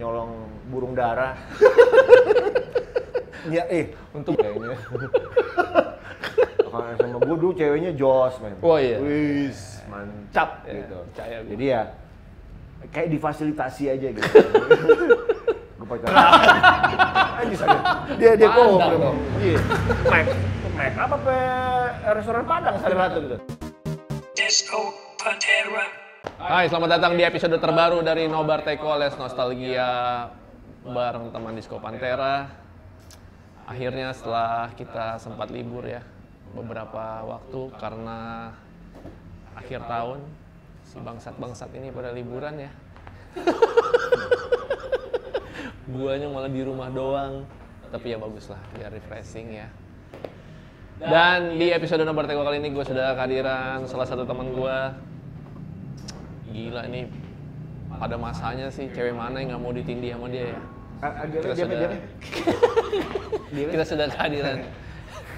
nyolong burung dara. Ya, Untuk kayaknya. Kalau sama gue dulu ceweknya jos, men. Oh iya. Wis, mantap Ya, gitu. percaya gue. Jadi ya kayak difasilitasi aja gitu. Gue pacaran. Dia kok. Padang. Iya. Mac apa restoran Padang salah satu gitu. Disco Pantera. Hai, selamat datang di episode terbaru dari Nobar Teko alias Nostalgia bareng teman Disco Pantera. Akhirnya setelah kita sempat libur ya beberapa waktu karena akhir tahun si bangsat-bangsat ini pada liburan ya. Guanya malah di rumah doang. Tapi ya bagus lah, biar refreshing ya. Dan di episode Nobar Teko kali ini gue sudah kehadiran salah satu teman gue. Gila ini pada masanya sih cewek mana yang nggak mau ditindih sama dia ya. Kita sudah kehadiran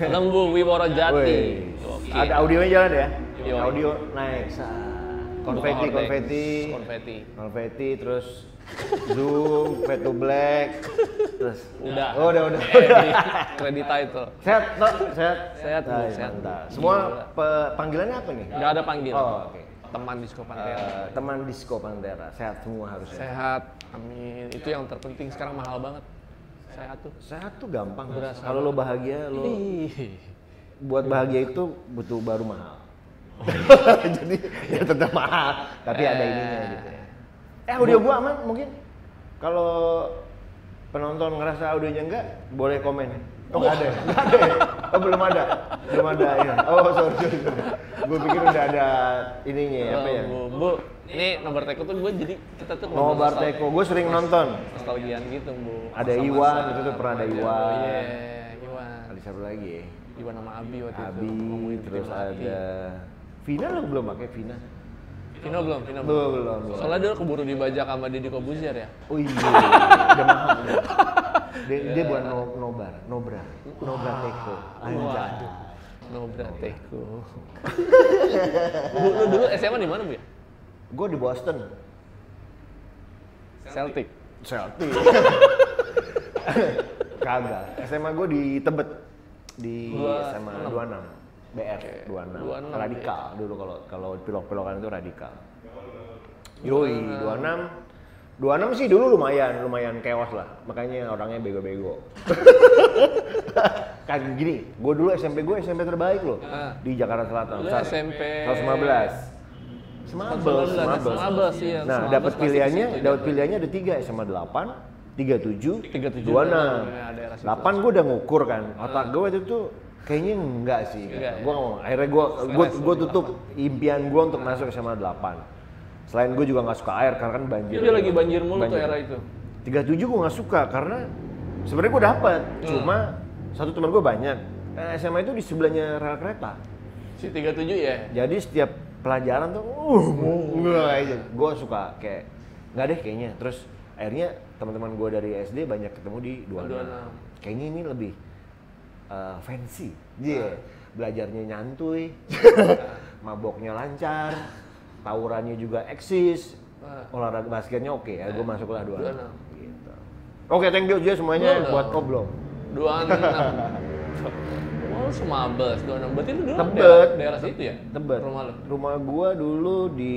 Lembu Wiworo Jati. Oke. Ada audionya jalan ya? Yo. Audio naik. Konfeti, terus zoom, fade to black, terus Udah. Oh, udah. Kredit title. Sehat, Tok? Sehat? Sehat, Bu, Nah, sehat. mantap. Semua panggilannya apa nih? Nggak ada panggilan. Oh, oke. Teman Disco Pantera. Teman Disco Pantera, sehat semua harusnya. Sehat. Amin. Itu yang terpenting sekarang mahal banget. Sehat tuh. Sehat tuh gampang. Berasa Kalau lo bahagia, lo Ih. buat bahagia itu butuh baru mahal. Jadi ya tetap mahal, tapi ada ininya gitu ya. Audio gua aman mungkin? Kalau penonton ngerasa audionya enggak, boleh komen. Oh nggak ada, nggak ada ya? Oh belum ada ya. Oh sorry. Gue pikir udah ada ininya ya, apa ya? Bu, ini Nobar Teko tuh gue jadi kita tuh Nobar Teko, gue sering nonton. nostalgian gitu, Bu. Ada Masa-masa. Iwan, itu tuh pernah ada Oh Iwan. iya, Iwan. Ada siapa lagi ya? Iwan sama Abi waktu itu. Abi, ngomongin terus tim latih. ada Vina, lo belum pakai Vina? Vino belum. Belum. Soalnya dia keburu dibajak sama Deddy Kobuzier ya. Oh iya, udah mahal. Dia buat Nobra Teko. Anjay. Nobar Teko. Bu, lu dulu SMA di mana, Bu ya? Gue di Boston. Celtic. Kagak. SMA gue di Tebet. Di Dua- SMA enam. 26. BR 26. 26, Radikal dulu kalau pilok-pilokan itu radikal. Yoi, 26. 26 sih dulu lumayan chaos lah. Makanya orangnya bego-bego. Kan gini, gue dulu SMP terbaik loh. Di Jakarta Selatan. Lu Besar. SMP 115. Semabel. Iya. Nah, dapat pilihannya ada 3, SMA 8, 37, 37, 26. ya, daerah situ. 8 gue udah ngukur kan. Otak gue waktu itu kayaknya enggak sih. Enggak, Gue ngomong, akhirnya gue tutup impian gue untuk masuk SMA 8. Selain gue juga nggak suka air karena kan banjir. Dia lagi banjir mulu tuh era itu. 37 gue nggak suka karena sebenarnya gue dapet. Cuma satu teman gue banyak. SMA itu di sebelahnya rel kereta. Si 37 ya. Jadi setiap pelajaran tuh, gue suka kayak nggak deh kayaknya. Terus akhirnya teman-teman gue dari SD banyak ketemu di 26. Kayaknya ini lebih fancy. Belajarnya nyantuy, maboknya lancar, tawurannya juga eksis, olahraga basketnya oke ya. Gue masuklah 26. Gitu. Oke, thank you aja semuanya Belum. buat belum. 26. Oh, Semabel 26. Berarti lu dulu Tebet. daerah situ ya? Tebet. Rumah lu. Rumah gua dulu di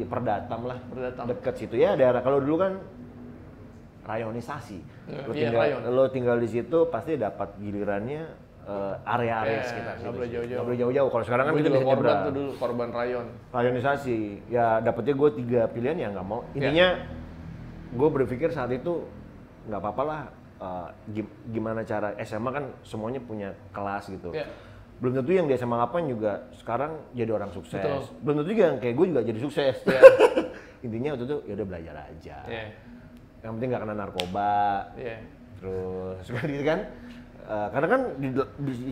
Perdatam lah. Perdatam. Deket situ ya daerah. Kalau dulu kan rayonisasi. Iya, Lo tinggal di situ pasti dapat gilirannya area-area Iya, sekitar. nggak boleh jauh-jauh. Nggak boleh jauh-jauh. Kalau sekarang kan Gue kita juga bisa korban nyebrang. tuh dulu, korban rayon. Rayonisasi. Ya dapetnya gue 3 pilihan ya nggak mau. Intinya gue berpikir saat itu nggak apa-apa lah. Gimana cara SMA kan semuanya punya kelas gitu. Iya. Belum tentu yang di SMA 8 juga sekarang jadi orang sukses. Betul. Belum tentu juga yang kayak gue juga jadi sukses. Iya. Intinya waktu itu ya udah belajar aja. Iya. Yang penting nggak kena narkoba. Iya. Terus gitu kan. Karena kan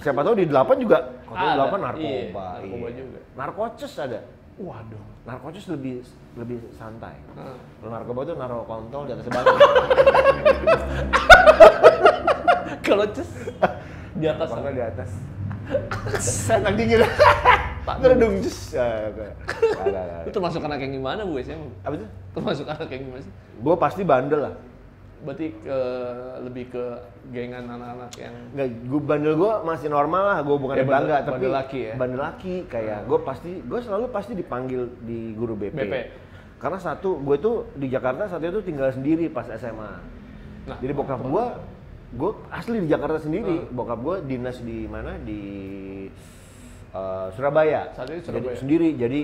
siapa tahu di 8 juga kota 8 narkoba. Iya, narkoba juga. Narkoces ada. Waduh. Narkoces lebih santai. Heeh. Kalau narkoba tuh naruh kontol di atas batu. Kalau cus di atas Kontol di atas. Enak dingin. Ngedung jus. Itu termasuk anak yang gimana Bu SMA? Apa itu? Termasuk anak yang gimana sih? Gue pasti bandel lah. berarti lebih ke gengan anak-anak yang Nggak, bandel gue masih normal lah, gue bukan Ya, bangga, bandel- tapi bandel laki ya? bandel laki, kayak gue selalu pasti dipanggil di guru BP. BP. Karena satu, gue tuh di Jakarta saat itu tinggal sendiri pas SMA. Nah, Jadi bokap gue asli di Jakarta sendiri, bokap gue dinas di mana, di Surabaya. Saat itu Jadi Surabaya. sendiri, jadi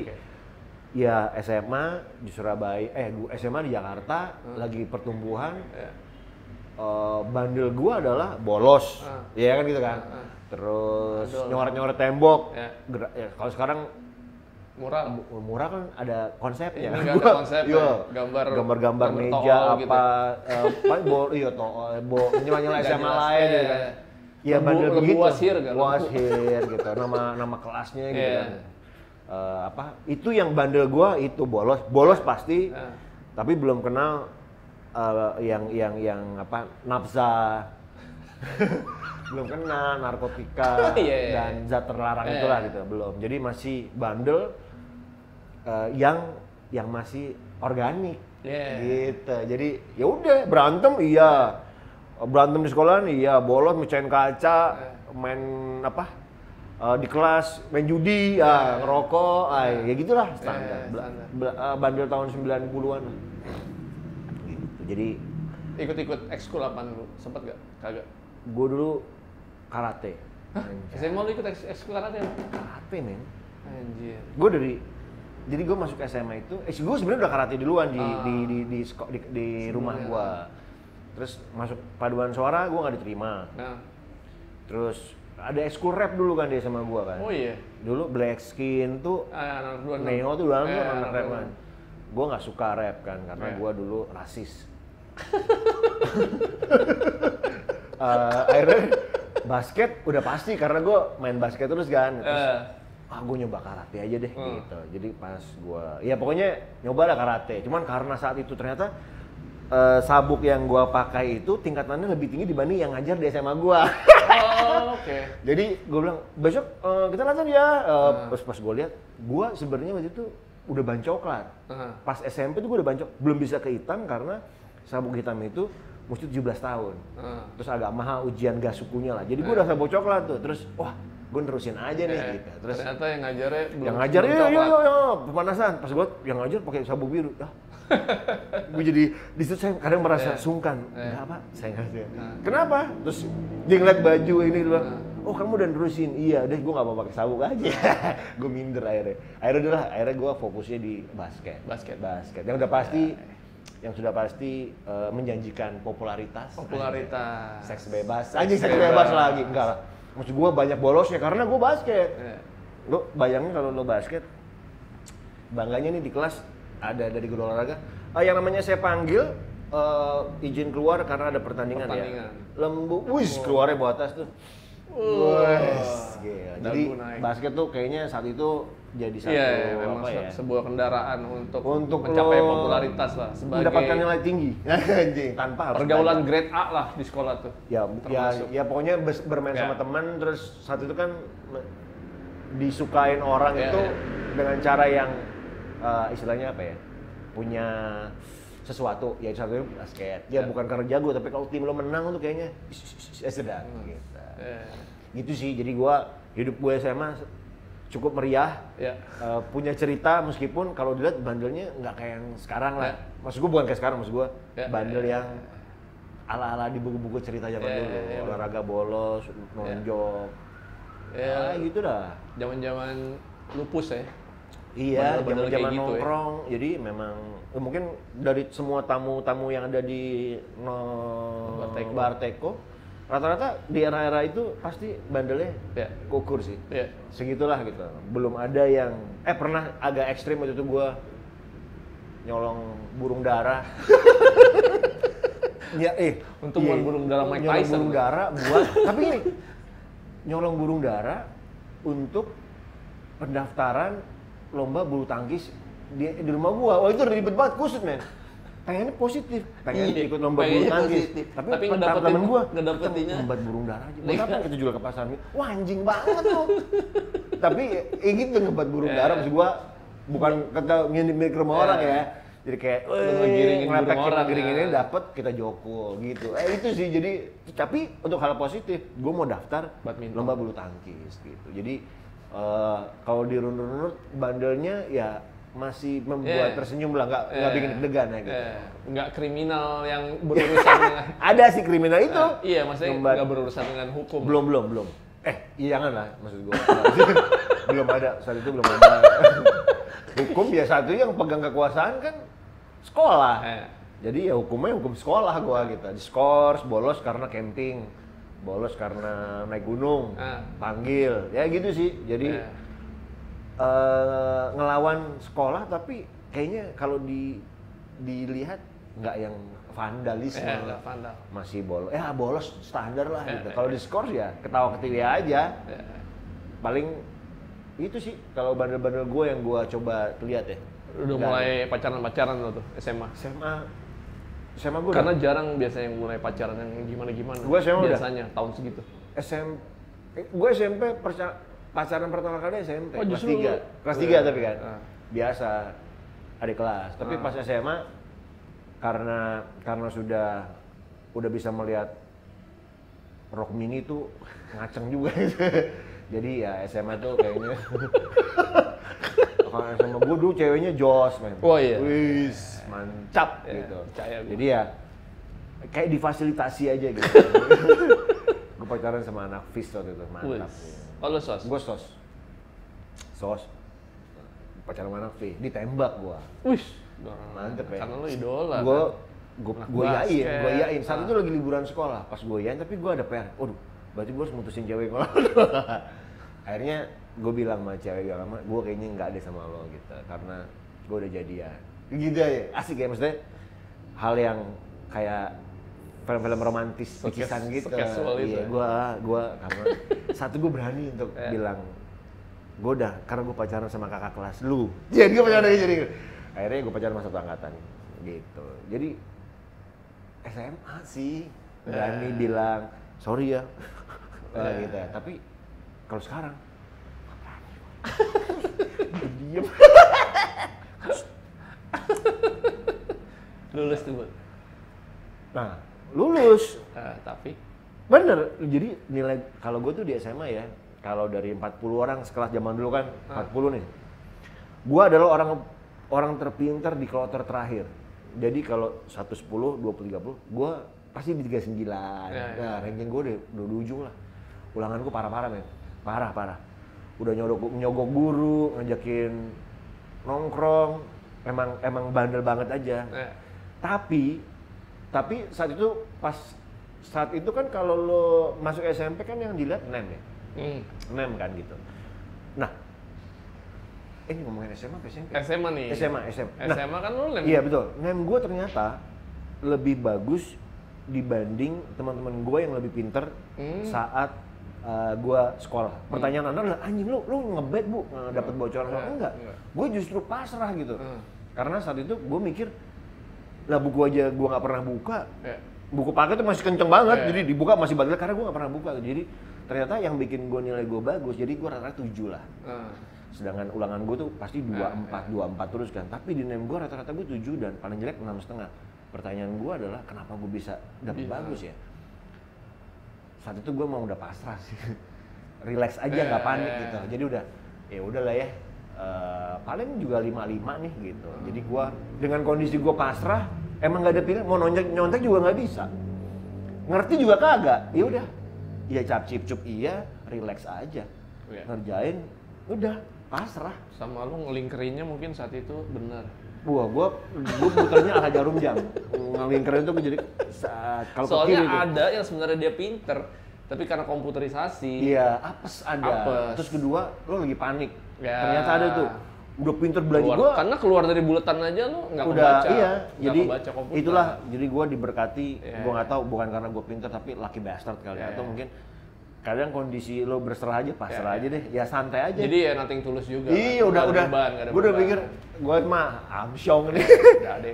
ya SMA di Surabaya, SMA di Jakarta, lagi pertumbuhan. ya. Bandel gua adalah bolos, ya kan gitu kan. Terus Aduh. nyoret-nyoret tembok. Ya. Ya, kalau sekarang murah. murah kan ada konsepnya. Ini nggak ada konsep, Iya. gambar gambar meja tool apa, gitu. paling nyala-nyala SMA Nggak lain jelas. gitu kan. Iya Lembu- bandel lembu begitu. wasir kan? Wasir gitu, nama kelasnya gitu Iya. kan. Itu yang bandel gua itu bolos pasti. Tapi belum kenal yang apa, nafsa. Belum kenal narkotika Iya. dan zat terlarang itulah gitu, belum. Jadi masih bandel yang masih organik. Iya. Gitu. Jadi ya udah berantem iya. Berantem di sekolahan iya, bolos mecahin kaca, main apa? Di kelas main judi, ngerokok, ya gitulah standar. Bandel tahun 90-an. Gitu. Jadi Ikut-ikut ekskul apaan dulu? Sempet gak? Kagak. gue dulu karate. SMA lu ikut ekskul karate? Karate men. Anjir. Jadi gue masuk SMA itu, gue sebenarnya udah karate duluan di rumah gue. Terus masuk paduan suara gue nggak diterima. Nah. Terus ada ekskul rap dulu kan dia sama gue kan. Oh iya. Dulu Black Skin tuh, Anak dua Neo tuh dulu anak anak rap dua. kan. Gue nggak suka rap kan karena Iya. gue dulu rasis. Akhirnya basket udah pasti karena gue main basket terus kan. Terus, gue nyoba karate aja deh gitu. Jadi pas gue, ya pokoknya nyoba lah karate. Cuman karena saat itu ternyata sabuk yang gue pakai itu tingkatannya lebih tinggi dibanding yang ngajar di SMA gue. Oh, oke. Jadi gue bilang besok kita latihan ya. Pas gue lihat, gue sebenarnya waktu itu udah ban coklat. Pas SMP tuh gue udah ban coklat, belum bisa ke hitam karena sabuk hitam itu mesti 17 tahun. Terus agak mahal ujian gas sukunya lah. Jadi gue udah sabuk coklat tuh. Terus wah, gue nerusin aja nih gitu. Terus Ternyata yang ngajarnya belum yang ngajar belum ya coklat. pemanasan. Pas gue yang ngajar pakai sabuk biru. Gue jadi di situ saya kadang merasa sungkan. Enggak apa, saya ngasih. Kenapa? Terus dia ngeliat baju ini dia bilang, "Oh, kamu udah nerusin." Iya, deh gue enggak mau pakai sabuk aja. Gue minder akhirnya. Akhirnya gue fokusnya di basket. Yang udah pasti menjanjikan popularitas. Seks bebas. Anjing seks bebas lagi. Enggak lah. Maksud gue banyak bolosnya karena gue basket. Lo bayangin kalau lo basket, bangganya nih di kelas ada dari guru olahraga. Yang namanya saya panggil izin keluar karena ada pertandingan. Ya. Lembu, keluarnya bawa atas tuh. Gila. Jadi basket tuh kayaknya saat itu jadi satu memang apa ya? sebuah kendaraan untuk lo mencapai popularitas lah sebagai mendapatkan nilai tinggi. Anjing, tanpa harus pergaulan belajar. grade A lah di sekolah tuh. Ya pokoknya bermain sama teman, terus saat itu kan disukain orang itu dengan cara yang istilahnya apa ya, punya sesuatu, ya satu basket. Ya bukan karena jago, tapi kalau tim lo menang tuh kayaknya sedang gitu. Gitu sih, jadi hidup gue SMA cukup meriah, punya cerita meskipun kalau dilihat bandelnya nggak kayak yang sekarang lah. Maksud gue bukan kayak sekarang, maksud gue bandel yang ala-ala di buku-buku cerita zaman dulu, olahraga bolos, nonjok, gitu dah. Zaman-zaman lupus ya. Iya, Bandel-bandel zaman kayak gitu nongkrong. Jadi memang mungkin dari semua tamu-tamu yang ada di Bar Teko, rata-rata di era-era itu pasti bandelnya kukur sih. Segitulah gitu. Belum ada yang pernah agak ekstrim waktu itu gua nyolong burung dara. Bukan burung dara Mike Tyson. Burung dara buat tapi ini nyolong burung dara untuk pendaftaran lomba bulu tangkis di rumah gua. Wah, itu ribet banget, kusut men. Pengennya positif, pengen ikut lomba bulu tangkis. Tapi temen gua ngedapetinnya lomba burung dara aja. Buat apa kita jual ke pasar? Wah, anjing banget tuh. Tapi gitu ngebat burung dara, maksud gua bukan kata ngintip ke rumah orang ya. Jadi kayak ngegiringin ngelepek burung kita orang, giringin ya. dapet kita jokul gitu. Itu sih jadi tapi untuk hal positif gue mau daftar Badminton. lomba bulu tangkis gitu. Jadi kalau dirunut-runut bandelnya ya masih membuat tersenyum lah, nggak bikin deg-degan ya gitu. Nggak kriminal yang berurusan dengan Ada sih kriminal itu. iya, maksudnya Ngembat. nggak berurusan dengan hukum. Belum. Iya jangan lah maksud gue. Belum ada, saat itu belum ada. Hukum ya satu yang pegang kekuasaan kan sekolah. Jadi ya hukumnya hukum sekolah gua gitu. Diskors, bolos karena camping, bolos karena naik gunung, panggil, ya gitu sih. Jadi ngelawan sekolah tapi kayaknya kalau dilihat nggak yang vandalisme, nggak vandal. masih bolos. Bolos standar lah gitu. Kalau diskors ya ketawa ketiwi aja. Paling itu sih kalau bandel-bandel gue yang gue coba lihat ya. Udah mulai pacaran-pacaran lo tuh SMA. SMA gue Karena jarang biasanya yang mulai pacaran yang gimana-gimana. Gua SMA udah. biasanya tahun segitu. gue SMP pacaran pertama kali SMP kelas justru 3. Kelas 3 tapi kan. Ah. Biasa adik kelas. Tapi pas SMA karena udah bisa melihat Rock Mini tuh ngaceng juga. Jadi ya SMA tuh kayaknya kalau SMA gue dulu ceweknya jos men. Oh iya. Wis, mantap Ya, gitu. percaya gua. Jadi ya kayak difasilitasi aja gitu. Gue pacaran sama anak FIS waktu itu, mantap. Oh lu sos? Gue sos. Pacaran sama anak FIS, ditembak gue. Wih, Mantep ya. Karena lu idola. Gue yain. Saat itu lagi liburan sekolah. Pas gue yain, tapi gue ada PR. Waduh, berarti gue harus mutusin cewek kalau. Akhirnya gue bilang sama cewek gak lama, gue kayaknya nggak ada sama lo gitu, karena gue udah jadian. Gitu ya, asik ya maksudnya. Hal yang kayak film-film romantis, pikisan gitu. Iya, gue karena satu gue berani untuk bilang, gue udah karena gue pacaran sama kakak kelas lu. Jadi gue pacaran jadi. Akhirnya gue pacaran sama satu angkatan gitu. Jadi SMA sih berani bilang sorry ya, gitu ya. Tapi kalau sekarang diem. Lulus tuh, Bud. Nah, lulus. Tapi Bener, jadi nilai kalau gue tuh di SMA ya, kalau dari 40 orang sekelas zaman dulu kan, 40 nih. Gue adalah orang terpintar di kloter terakhir. Jadi kalau 110, 20, 30, gue pasti di 39. Nah, ranking gue udah di ujung lah. Ulangan gue parah-parah men, parah. Udah nyogok guru, ngajakin nongkrong, emang bandel banget aja. Tapi saat itu kan kalau lo masuk SMP kan yang dilihat NEM ya, NEM kan gitu. Nah, ini ngomongin SMA apa SMP? SMA nih. SMA. Nah, SMA kan lu iya betul. NEM gue ternyata lebih bagus dibanding teman-teman gue yang lebih pinter saat gue sekolah. Pertanyaan Anda adalah, anjing lu ngebet bu, dapat bocoran apa? Enggak. Gue justru pasrah gitu. Karena saat itu gue mikir, lah buku aja gue nggak pernah buka. Buku paket tuh masih kenceng banget, jadi dibuka masih bandel karena gue nggak pernah buka. Jadi ternyata yang bikin gue nilai gue bagus, jadi gue rata-rata 7 lah. Sedangkan ulangan gue tuh pasti 24 terus kan. Tapi di NEM gue rata-rata gue 7 dan paling jelek 6,5. Pertanyaan gue adalah kenapa gue bisa dapet bagus ya? Saat itu gue mau udah pasrah sih, relax aja nggak panik gitu. Jadi udah, ya udahlah ya. Paling juga 55 nih gitu. Jadi gue dengan kondisi gue pasrah, emang nggak ada pilihan. Mau nyontek juga nggak bisa. Ngerti juga kagak. Ya udah, ya cap-cip-cup iya, relax aja. Ngerjain, udah pasrah. Sama lu ngelingkerinnya mungkin saat itu benar. Gue putarnya ala jarum jam. Ngelingkerin itu jadi kalau soalnya ke kiri ada yang sebenarnya dia pinter, tapi karena komputerisasi. Iya, apes ada. Apes. Terus kedua, lo lagi panik. Ya. Ternyata ada tuh. Udah pinter belajar gue. Karena keluar dari buletan aja lu nggak Udah, kebaca. iya. Nggak Jadi kebaca komputer. itulah. Jadi gue diberkati. Gue nggak tahu bukan karena gue pinter tapi lucky bastard kali. Atau mungkin kadang kondisi lo berserah aja, pasrah aja deh. Ya santai aja. Jadi ya nothing tulus juga. Iya, kan? udah. Gue udah pikir, gue mah amsyong nih.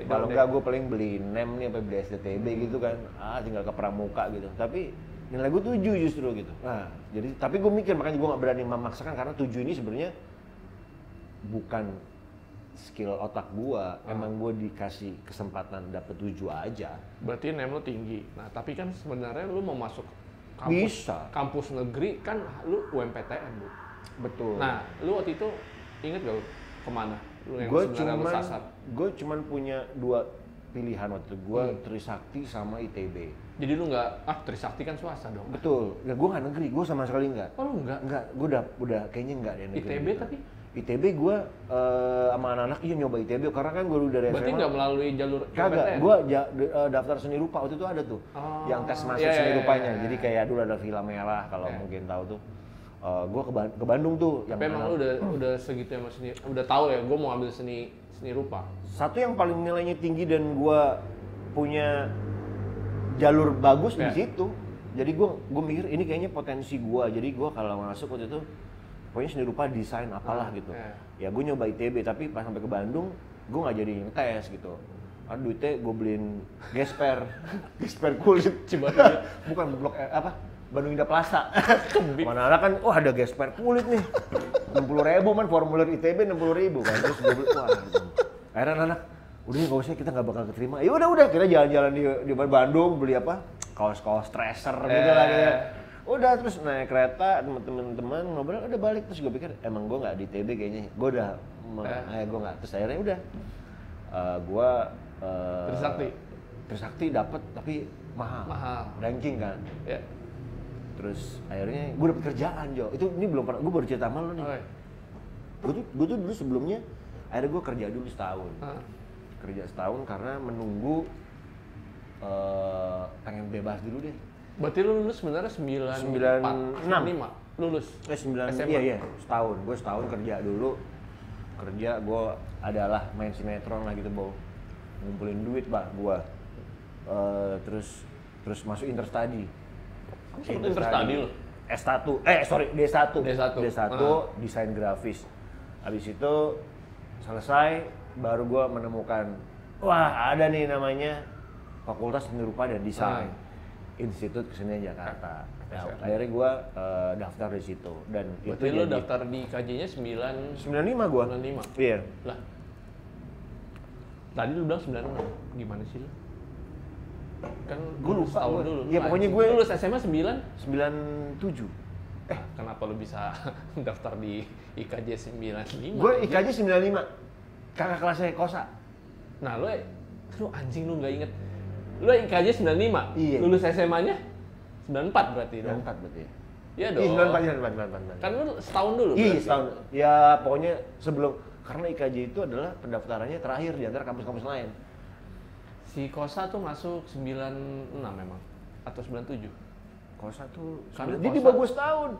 Kalau enggak gue paling beli NEM nih, apa beli STTB gitu kan. Tinggal ke pramuka gitu. Tapi nilai gue 7 justru gitu. Nah, jadi tapi gue mikir makanya gue nggak berani memaksakan karena 7 ini sebenarnya bukan skill otak gua, emang gua dikasih kesempatan dapet 7 aja. Berarti name lu tinggi. Nah, tapi kan sebenarnya lu mau masuk Bisa. kampus negeri kan lu UMPTN, Bu. Betul. Nah, lu waktu itu inget gak lu kemana? Lu yang Gue sebenarnya lu sasar. cuman punya 2 pilihan waktu itu. Gue Trisakti sama ITB. Jadi lu nggak, Trisakti kan swasta dong. Betul. Ya gue nggak negeri, gue sama sekali nggak. Oh lu nggak? Nggak, gue udah kayaknya nggak deh negeri. ITB gitu. tapi? ITB gue sama anak-anak nyoba ITB karena kan gue dulu dari Berarti SMA. nggak melalui jalur Kagak, PTN? gue daftar seni rupa waktu itu ada tuh, yang tes masuk iya, seni iya, rupanya. iya. Jadi kayak dulu ada Villa Merah kalau mungkin tahu tuh. Gue ke Bandung tuh. Tapi emang lu udah segitu sama seni, udah tahu ya, gue mau ambil seni rupa. Satu yang paling nilainya tinggi dan gue punya jalur bagus di situ. Jadi gue mikir ini kayaknya potensi gue. Jadi gue kalau masuk waktu itu pokoknya seni rupa desain apalah gitu. Ya gue nyoba ITB tapi pas sampai ke Bandung gue nggak jadi ngetes gitu. Duitnya gue beliin gesper kulit. Bukan blok Bandung Indah Plaza. Mana ada kan, ada gesper kulit nih. 60.000 man formulir ITB 60.000 kan. Terus gue beli, wah. Akhirnya anak, udah nggak usah kita nggak bakal keterima. Ya udah kita jalan-jalan di Bandung beli apa? Kaos-kaos tracer gitu lah gitu. Udah terus naik kereta teman-teman ngobrol udah balik terus gue pikir emang gue nggak di ITB kayaknya. Gue udah gue nggak terus akhirnya udah gue Trisakti dapat tapi mahal. Ranking kan. Ya. Terus akhirnya gue dapet kerjaan Jo. Ini belum pernah, gue baru cerita sama lo nih. Gue tuh dulu sebelumnya akhirnya gue kerja dulu setahun. Kerja setahun karena menunggu pengen bebas dulu deh. Berarti lu lulus sebenarnya 96 lulus. 9 iya setahun. Gue setahun kerja dulu. Gue adalah main sinetron lah gitu, ngumpulin duit gue. Terus masuk interstudy. Interstudy lo? D1 desain grafis. Habis itu selesai baru gue menemukan wah ada nih namanya Fakultas Seni Rupa dan Desain Institut Kesenian Jakarta. Akhirnya gue daftar di situ dan berarti itu lo daftar di KJ-nya 95 gue. 95. Iya. Lah. Tadi lu bilang 96. Gimana sih lo? Kan gue lupa tahun dulu. Ya pokoknya gue lulus SMA 97. Kenapa lu bisa daftar di IKJ 95? Gue IKJ 95. Kakak kelasnya Kosa. Nah, lu anjing lu nggak inget. Lu IKJ 95. Iya. Lulus SMA-nya 94 berarti dong. 94 berarti ya. Iya dong. 94. Kan lu setahun dulu. Iya, setahun. Ya pokoknya sebelum karena IKJ itu adalah pendaftarannya terakhir di antara kampus-kampus lain. Si Kosa tuh masuk 96 memang atau 97. Kosa tuh Karena dia Kosa- di bawah gue setahun.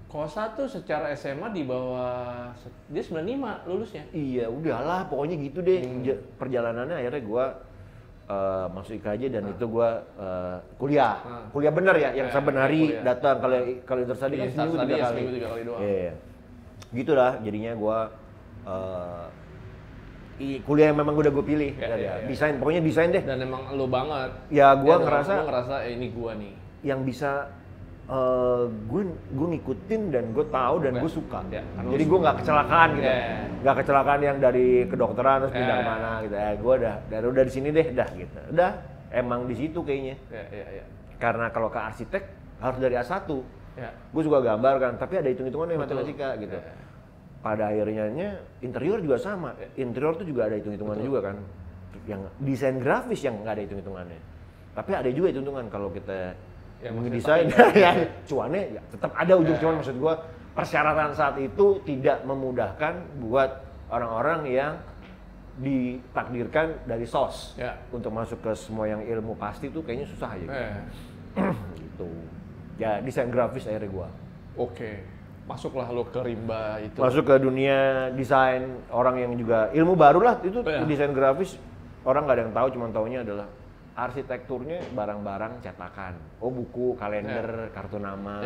Kosa tuh secara SMA di bawah dia 95 lulusnya. Iya, udahlah pokoknya gitu deh. Perjalanannya akhirnya gue masuk IKJ dan itu gue kuliah. Kuliah bener ya, yang saben hari kuliah. datang. Kalau interstudy kan seminggu 3 kali. Seminggu 3 kali doang. Iya. Gitulah jadinya gue kuliah yang memang udah gue pilih. Iya. Desain, pokoknya desain deh. Dan emang lu banget. Ya gue Dan ngerasa lu ngerasa ini gua nih. yang bisa gue ngikutin dan gue tahu dan gue suka. Ya, Jadi gue nggak kecelakaan gitu, Ya. nggak kecelakaan yang dari kedokteran terus pindah kemana gitu. Gue udah di sini deh, dah gitu. Udah emang di situ kayaknya. Iya. Karena kalau ke arsitek harus dari A1. Ya. Gue suka gambar kan, tapi ada hitung-hitungannya matematika gitu. Ya. Pada akhirnya interior juga sama. Interior tuh juga ada hitung-hitungannya juga kan. Yang desain grafis yang nggak ada hitung-hitungannya. Tapi ada juga hitung-hitungan kalau kita Yang ngedesain ya cuannya ya tetap ada ujung cuan. Maksud gua persyaratan saat itu tidak memudahkan buat orang-orang yang ditakdirkan dari SOS untuk masuk ke semua yang ilmu pasti tuh kayaknya susah aja gitu. Ya desain grafis akhirnya gua. Oke. Masuklah lo ke rimba itu. Masuk ke dunia desain, orang yang juga ilmu baru lah itu desain grafis. Orang nggak ada yang tahu, cuma taunya adalah arsitekturnya barang-barang cetakan. Oh buku, kalender, kartu nama,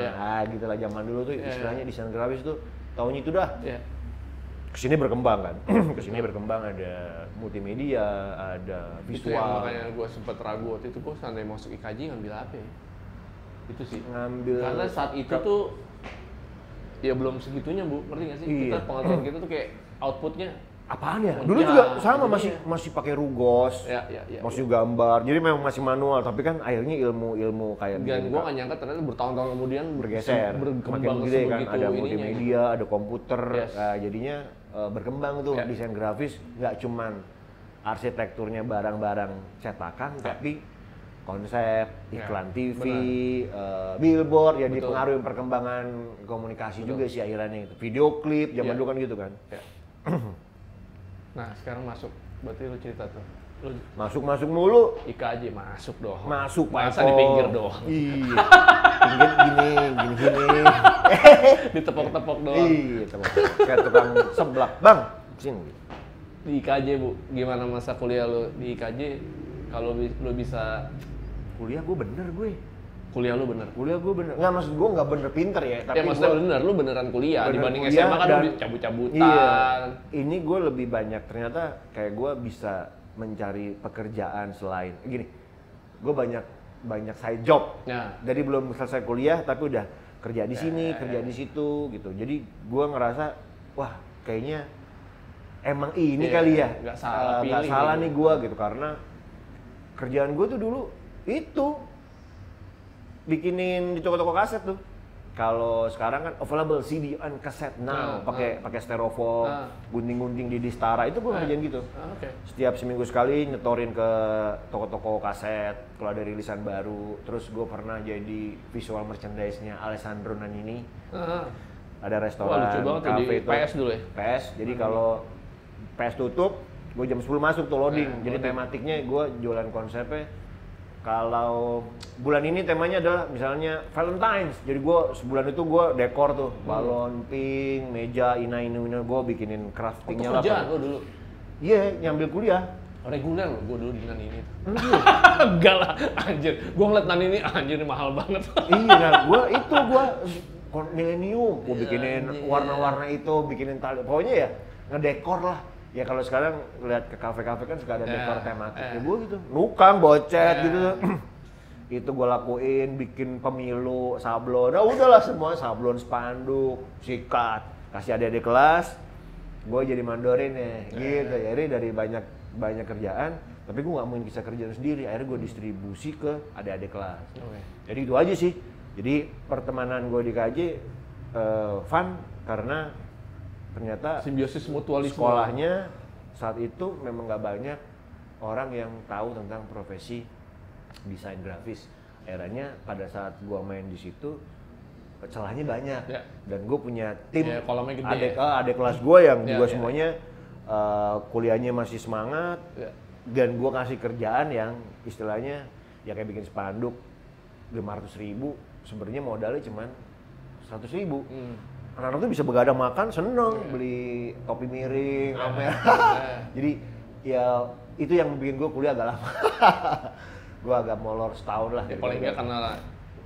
gitu lah zaman dulu tuh istilahnya desain grafis tuh taunya itu dah. Kesini berkembang kan, kesini berkembang ada multimedia, ada Itu yang visual. makanya gue sempet ragu waktu itu gue seandainya masuk IKJ ngambil apa ya? Itu sih. Ngambil. Karena saat itu tuh ya belum segitunya Bu, ngerti nggak sih? Kita pengetahuan kita tuh kayak outputnya apaan ya? Dulu juga sama masih pakai rugos, masih gambar. Jadi memang masih manual, tapi kan akhirnya ilmu kayak dan gua nggak nyangka ternyata bertahun-tahun kemudian bergeser, makin gede kan, ada multimedia, ada komputer, jadinya berkembang tuh desain grafis, nggak cuman arsitekturnya barang-barang cetakan, tapi konsep, iklan TV, billboard, ya dipengaruhi perkembangan komunikasi juga sih akhirnya itu. Video klip, zaman dulu kan gitu kan. Nah sekarang masuk, berarti lu cerita tuh. Masuk mulu. IKJ masuk dong. Masuk masa di pinggir doang. Iya. Pinggir gini. Ditepok-tepok doang. Iya, tepok. Kayak tukang seblak. Bang, sini. Di IKJ Bu, gimana masa kuliah lu di IKJ? Kalau lu bisa kuliah gue bener. Kuliah lu bener? Kuliah gue bener. Nggak, maksud gue nggak bener pinter ya. Tapi ya maksudnya bener, lu beneran kuliah. Dibanding kuliah SMA kan lu cabut-cabutan. Iya. Ini gue lebih banyak ternyata kayak gue bisa mencari pekerjaan selain. Gini, gue banyak side job. Jadi belum selesai kuliah tapi udah kerja di sini, kerja di situ gitu. Jadi gue ngerasa, wah kayaknya emang ini kali ya. Nggak salah pilih. Nggak salah nih gue gitu, karena kerjaan gue tuh dulu itu bikinin di toko-toko kaset tuh. Kalau sekarang kan available CD and cassette now, pakai styrofoam, gunting-gunting di Distara, itu gue ngerjain gitu. Setiap seminggu sekali nyetorin ke toko-toko kaset kalau ada rilisan baru. Terus gue pernah jadi visual merchandise-nya Alessandro Nannini. Ada restoran, cafe itu. PS dulu ya? PS, jadi kalau PS tutup, gue jam 10 masuk tuh loading. Jadi tematiknya gue jualan konsepnya. Kalau bulan ini temanya adalah misalnya Valentine's, jadi gue sebulan itu gue dekor tuh balon pink, meja, ina gue bikinin craftingnya lah. Kerjaan lo dulu? Iya, nyambil kuliah. Reguler lo, gue dulu di Nannini. Enggak lah, anjir. Gue ngeliat Nannini, anjir ini mahal banget. Iya, nah gue milenium, gue bikinin warna-warna itu, bikinin tali, pokoknya ya ngedekor lah. Ya kalau sekarang lihat ke kafe-kafe kan suka ada dekor tematik, ya gue gitu, nukang, bocet gitu. Itu gue lakuin, bikin pemilu, sablon, nah udahlah semua sablon, spanduk, sikat, kasih adik-adik kelas, gue jadi mandorin ya, gitu. Jadi dari banyak kerjaan, tapi gue nggak mau bisa kerjaan sendiri, akhirnya gue distribusi ke adik-adik kelas. Jadi itu aja sih. Jadi pertemanan gue di KJ fun karena ternyata simbiosis mutualisme. Sekolahnya saat itu memang nggak banyak orang yang tahu tentang profesi desain grafis. Akhirnya pada saat gua main di situ celahnya banyak dan gue punya tim adik kelas gue yang juga semuanya kuliahnya masih semangat dan gua kasih kerjaan yang istilahnya ya kayak bikin spanduk 500.000, sebenarnya modalnya cuman 100.000. Anak-anak tuh bisa begadang makan, seneng beli topi miring, jadi ya itu yang bikin gue kuliah agak lama. Gue agak molor setahun lah. Ya, paling nggak karena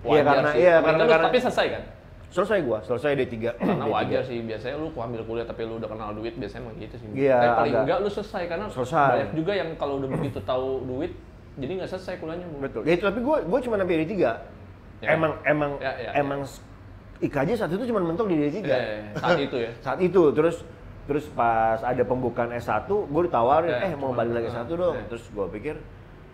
wajar karena tapi selesai kan? Selesai D3. Karena wajar sih, biasanya lu ambil kuliah tapi lu udah kenal duit, biasanya mah gitu sih. Iya, tapi paling enggak lu selesai, karena banyak juga yang kalau udah begitu tahu duit, jadi nggak selesai kuliahnya. Betul. Ya itu, tapi gue cuma sampai D3. Emang IKJ saat itu cuma mentok di D3. Saat itu ya? Saat itu, terus pas ada pembukaan S1, gue ditawarin, mau balik lagi S1 dong. Terus gue pikir,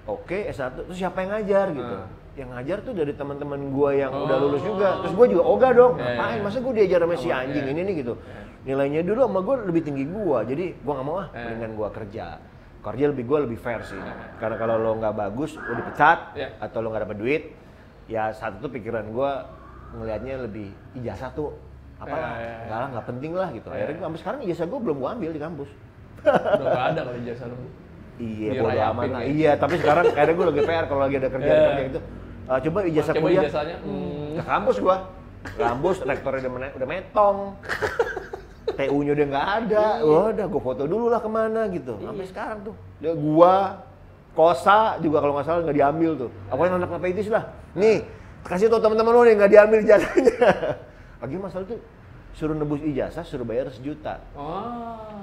oke, S1, terus siapa yang ngajar gitu? Yang ngajar tuh dari teman-teman gue yang udah lulus juga. Terus gue juga ogah dong, ngapain? Masa gue diajar sama si anjing ini nih gitu. Nilainya dulu sama gue lebih tinggi gue, jadi gue nggak mau mendingan gue kerja. Kerja gue lebih fair sih, karena kalau lo nggak bagus, lo dipecat, atau lo nggak dapet duit, ya saat itu pikiran gue ngelihatnya lebih ijazah tuh apalah, nggak penting lah gitu. Akhirnya gue sampai sekarang ijazah gue belum gue ambil di kampus. Udah nggak ada kalau ijazah lo. Iya, bodo amat lah. Iya, tapi sekarang kayaknya gue lagi PR kalau lagi ada kerjaan itu. Coba ijazah kuliah. Ijazahnya? Ke kampus gue. Kampus rektornya udah metong. TU-nya udah nggak ada. Udah gue foto dulu lah kemana gitu. Sampai sekarang tuh. Gua kosa juga kalau nggak salah nggak diambil tuh. Apa yang anak Napaitis lah. Nih, kasih tau teman-teman lo nih nggak diambil ijazahnya. Lagi masalah tuh suruh nebus ijazah, suruh bayar 1 juta.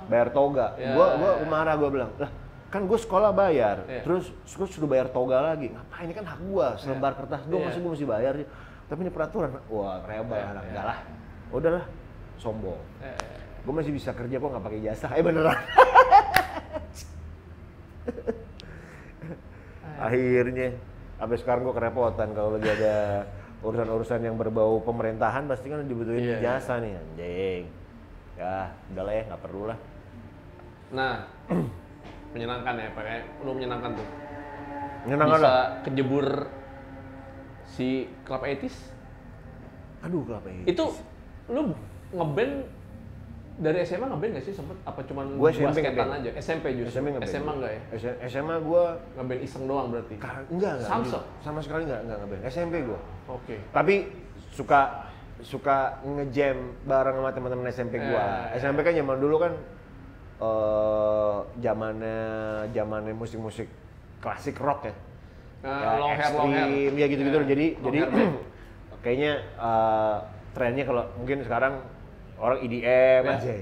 Bayar toga. Gua marah, gua bilang, lah kan gue sekolah bayar, terus gue suruh bayar toga lagi. Ngapain, ini kan hak gue, selembar kertas doang, masa gue mesti bayar sih. Tapi ini peraturan, wah rebel anak, enggak lah. Udahlah, sombong. gue masih bisa kerja kok nggak pakai jasa. Beneran. Akhirnya, sampai sekarang gue kerepotan kalau lagi ada urusan-urusan yang berbau pemerintahan pasti kan dibutuhin jasa nih, anjing. Ya, udahlah ya, nggak perlu lah. Nah, menyenangkan ya, pakai lu menyenangkan tuh. Menyenangkan Bisa lah. kejebur si Club 80s. Aduh, kenapa ya? Itu lu ngeband dari SMA ngeband gak sih sempet? Apa cuman Gua SMP basketan ngeband. aja? SMP justru? SMP ngeband. SMA enggak ya? SMA gue Ngeband iseng doang berarti? enggak. Samsung? Sama sekali enggak ngeband. SMP gue. Oke. Tapi suka nge-jam bareng sama teman-teman SMP gua. SMP kan zaman dulu kan zamannya musik-musik klasik rock ya. Long hair. Ya gitu-gitu. Jadi hair kayaknya trennya kalau mungkin sekarang orang EDM aja.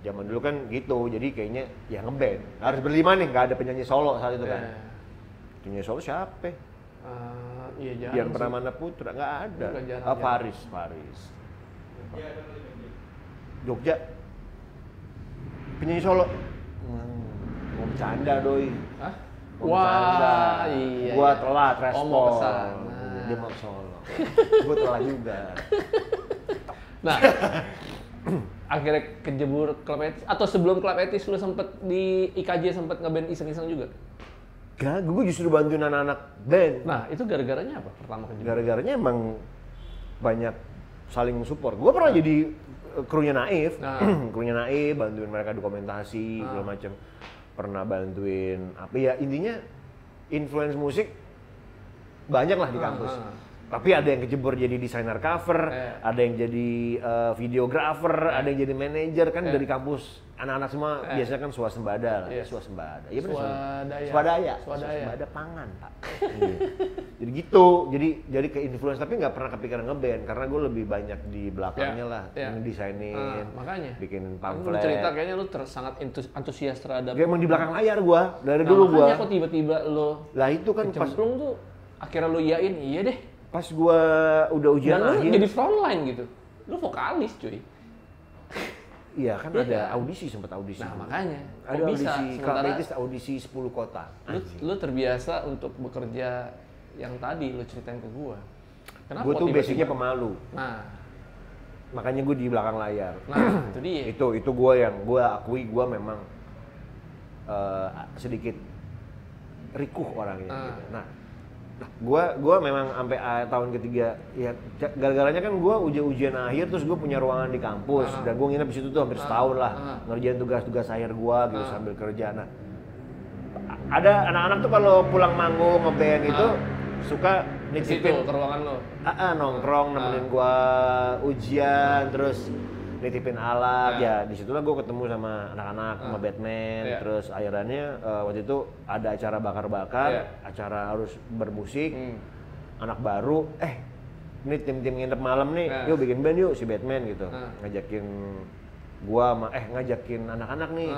Zaman dulu kan gitu. Jadi kayaknya ya ngeband. Harus berlima nih, nggak ada penyanyi solo saat itu kan. Penyanyi solo siapa? Iya jarang Dian sih. Pramana Putra, nggak ada. Nggak, jarang. Faris. Jogja. Penyanyi solo. Mau bercanda doi. Hah? Mau bercanda. Iya. Gua telat respon. mau kesana. Dia mau solo. Gua telat juga. Nah, akhirnya kejebur Club 80s atau sebelum Club 80s lu sempet di IKJ sempet ngeband iseng-iseng juga? Gak, gue justru bantuin anak-anak band. Nah, itu gara-garanya apa pertama kejebur? Gara-garanya emang banyak saling support. Gue pernah jadi krunya Naif, krunya Naif, bantuin mereka dokumentasi, segala macam. Pernah bantuin apa ya, intinya influence musik banyak lah di kampus. Tapi ada yang kejebur jadi desainer cover, ada yang jadi videographer, ada yang jadi manajer kan dari kampus. Anak-anak semua biasanya kan swasembada lah, swasembada. Iya benar. Swadaya pangan, Pak. Jadi gitu, jadi ke influence tapi nggak pernah kepikiran ngeband karena gue lebih banyak di belakangnya lah, ngedesainin, makanya bikin lu pamflet. cerita kayaknya lu sangat antusias terhadap. Emang di belakang layar gue dari dulu gue. Makanya kok tiba-tiba lu Lah itu kan pas kecemplung tuh akhirnya lu iyain, iya deh. pas gue udah ujian Dan lu akhir. jadi frontline gitu. Lu vokalis cuy. Iya kan ada audisi, sempat audisi. Nah makanya. Ada kok bisa? audisi, Sementara audisi 10 kota. lu terbiasa untuk bekerja yang tadi lu ceritain ke gua. Kenapa Gue tuh tiba-tiba? basicnya pemalu. Nah, Makanya gue di belakang layar. itu dia. itu gue yang gue akui gue memang sedikit rikuh orangnya. Gitu. Nah, gue memang sampai tahun ketiga ya gara-garanya kan gue ujian akhir terus gue punya ruangan di kampus dan gue nginep di situ tuh hampir setahun lah ngerjain tugas-tugas akhir gue gitu sambil kerja. Nah, ada anak-anak tuh kalau pulang manggung ngeband itu suka nitipin ke ruangan lo. nongkrong nemenin gua ujian terus nitipin alat ya disitulah gua ketemu sama anak-anak sama Batman terus akhirnya waktu itu ada acara bakar-bakar acara harus bermusik anak baru ini tim-tim nginep malam nih yuk bikin band yuk si Batman gitu ngajakin gua sama ngajakin anak-anak nih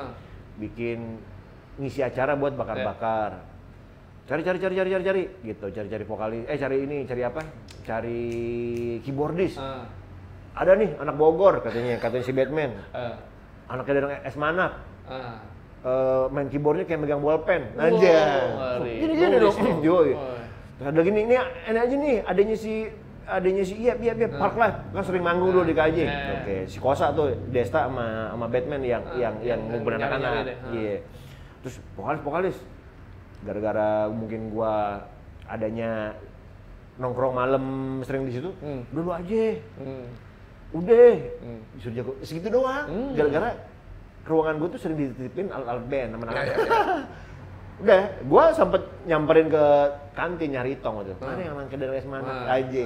bikin ngisi acara buat bakar-bakar cari gitu cari vokalis cari keyboardis ada nih anak Bogor katanya si Batman anaknya dari Es Manap main keyboardnya kayak megang bolpen aja gini dong terus ada gini ini enak aja nih adanya si iya Park lah kan sering manggung dulu di KJ oke si Kosa tuh Desta sama Batman yang ngumpulin anak-anak iya terus vokalis gara-gara mungkin gua adanya nongkrong malam sering di situ dulu aja udah disuruh jago segitu doang gara-gara ruangan gua tuh sering dititipin alat band sama anak-anak udah gua sempet nyamperin ke kantin nyari tong gitu mana yang nangke dari Es Manap aja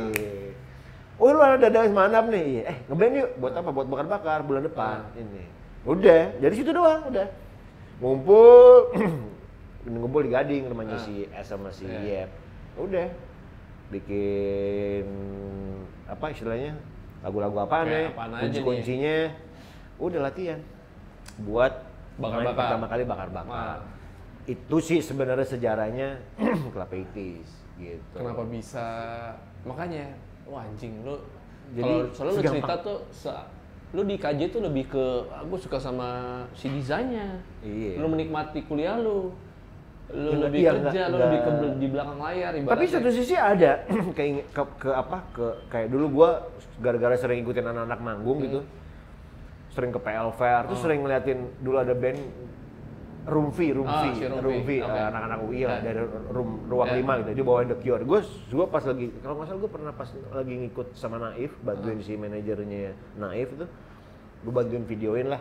oh lu ada dari Es Manap nih ngeband yuk buat apa buat bakar-bakar bulan depan ini udah dari situ doang udah ngumpul di Gading rumahnya si S sama si Yep. Udah bikin apa istilahnya lagu-lagu apaan ya kunci-kuncinya udah latihan buat bakar-bakar pertama kali bakar-bakar. Itu sih sebenarnya sejarahnya Club 80s gitu. Kenapa bisa makanya wah anjing lu jadi kalau lu cerita tuh lu di KJ tuh lebih ke aku suka sama si desainnya. Iya. Lu menikmati kuliah lu. Lu Ya, lebih iya, kerja, lu nggak- lebih ke di belakang layar ibaratnya. Tapi satu sisi ada kayak dulu gua gara-gara sering ikutin anak-anak manggung gitu. Sering ke PL Fair, terus sering ngeliatin dulu ada band Rumfi, si Rumfi, oke. anak-anak UI lah Ya. dari ruang Ya. 5 gitu. Dia bawain The Cure. Gua pas lagi, kalau nggak salah gue pernah pas lagi ngikut sama Naif, bantuin si manajernya Naif itu. Gue bantuin videoin lah.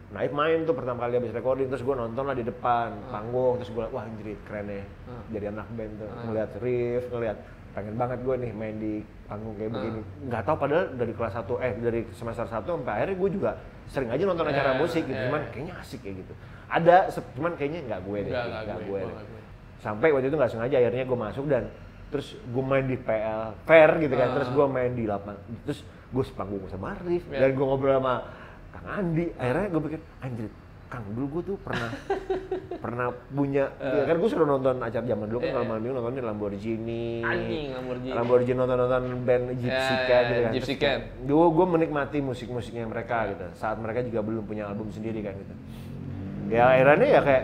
Naif main tuh pertama kali habis recording, terus gue nonton lah di depan panggung, terus gue wah anjir keren ya, jadi anak band tuh, ngeliat riff, ngeliat pengen banget gue nih main di panggung kayak begini. Nggak tahu padahal dari kelas 1, dari semester 1 sampai akhirnya gue juga sering aja nonton acara musik gitu, cuman kayaknya asik kayak gitu. Ada, cuman kayaknya nggak gue deh, nggak gue deh. Sampai waktu itu nggak sengaja akhirnya gue masuk dan terus gue main di PL Fair gitu kan, terus gue main di lapangan, terus gue sepanggung sama Arif dan gue ngobrol sama Kang Andi. Akhirnya gue pikir anjir, Kang dulu gue tuh pernah punya, ya kan gue sudah nonton acara zaman dulu kan kalau malam minggu nonton di Lamborghini. Anjing, Lamborghini nonton band Gypsy Cat gitu kan. Gypsy Cat. Gue menikmati musik-musiknya mereka gitu. Saat mereka juga belum punya album sendiri kan gitu. Ya akhirnya ya kayak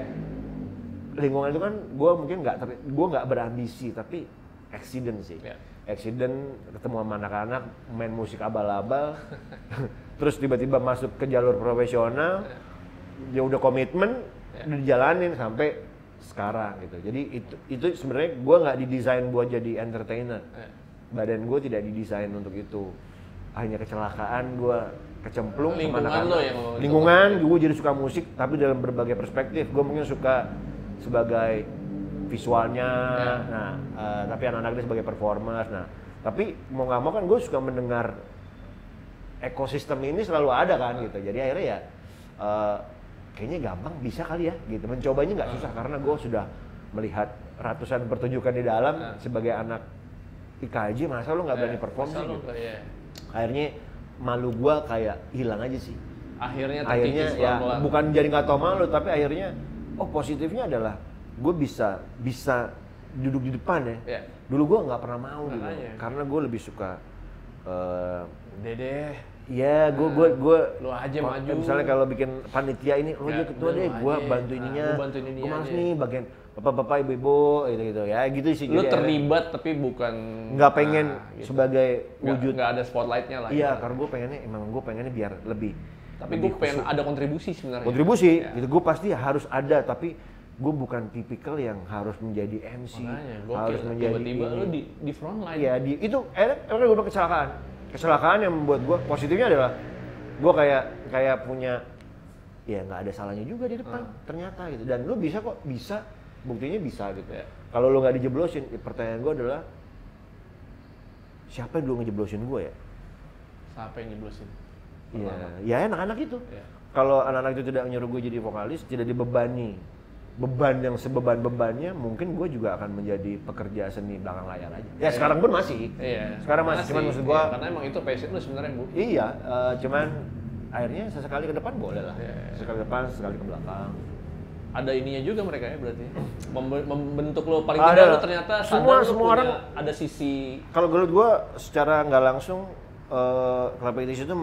lingkungan itu kan gue mungkin gue nggak berambisi tapi accident sih. Accident ketemu sama anak-anak main musik abal-abal, terus tiba-tiba masuk ke jalur profesional, ya udah komitmen, udah dijalanin sampai sekarang gitu. Jadi itu sebenarnya gue nggak didesain buat jadi entertainer, badan gue tidak didesain untuk itu. Hanya kecelakaan gue kecemplung sama anak-anak. Lingkungan gue jadi suka musik, tapi dalam berbagai perspektif. Gue mungkin suka sebagai visualnya, tapi anak-anak dia sebagai performers. Nah, tapi mau nggak mau kan gue suka mendengar ekosistem ini selalu ada kan gitu. Jadi akhirnya ya kayaknya gampang bisa kali ya gitu. Mencobanya nggak susah karena gue sudah melihat ratusan pertunjukan di dalam sebagai anak IKJ. Masa lu nggak berani perform sih gitu. Akhirnya malu gue kayak hilang aja sih. Akhirnya ya bukan jadi nggak tau malu, tapi akhirnya positifnya adalah gue bisa duduk di depan ya. Dulu gue nggak pernah mau gitu, karena gue lebih suka Dede. Ya, gue lu aja maju. Misalnya kalau bikin panitia ini, lo aja ketua deh, gue bantu ininya. Gue males nih bagian bapak-bapak, ibu-ibu, gitu ya, gitu sih. Lu terlibat tapi bukan nggak pengen gitu. Sebagai wujud. Nggak ada spotlightnya lah. Iya, karena gue pengennya biar lebih. Tapi gue pengen ada kontribusi sebenarnya. Kontribusi, gitu. Gue pasti harus ada, tapi gue bukan tipikal yang harus menjadi MC. Makanya, harus menjadi tiba-tiba lu di front line. Iya, itu gue kecelakaan. Kecelakaan yang membuat gue positifnya adalah gue kayak punya ya nggak ada salahnya juga di depan ternyata gitu, dan lu bisa buktinya bisa gitu ya. Kalau lu nggak dijeblosin, pertanyaan gue adalah siapa yang dulu ngejeblosin gue ya? Siapa yang nyeblosin? Iya, ya anak-anak itu. Kalau anak-anak itu tidak nyuruh gue jadi vokalis, tidak dibebani beban yang sebeban-bebannya, mungkin gue juga akan menjadi pekerja seni belakang layar aja. Ya sekarang pun masih. Iya. Sekarang masih, cuman maksud gue. Karena emang itu passion lu sebenarnya, Bu. Iya, cuman akhirnya sesekali ke depan boleh lah. Sesekali ke depan, sesekali ke belakang. Ada ininya juga mereka ya berarti. Membentuk lo paling tidak lo ternyata semua orang ada sisi. Kalau menurut gue secara nggak langsung Club 80s itu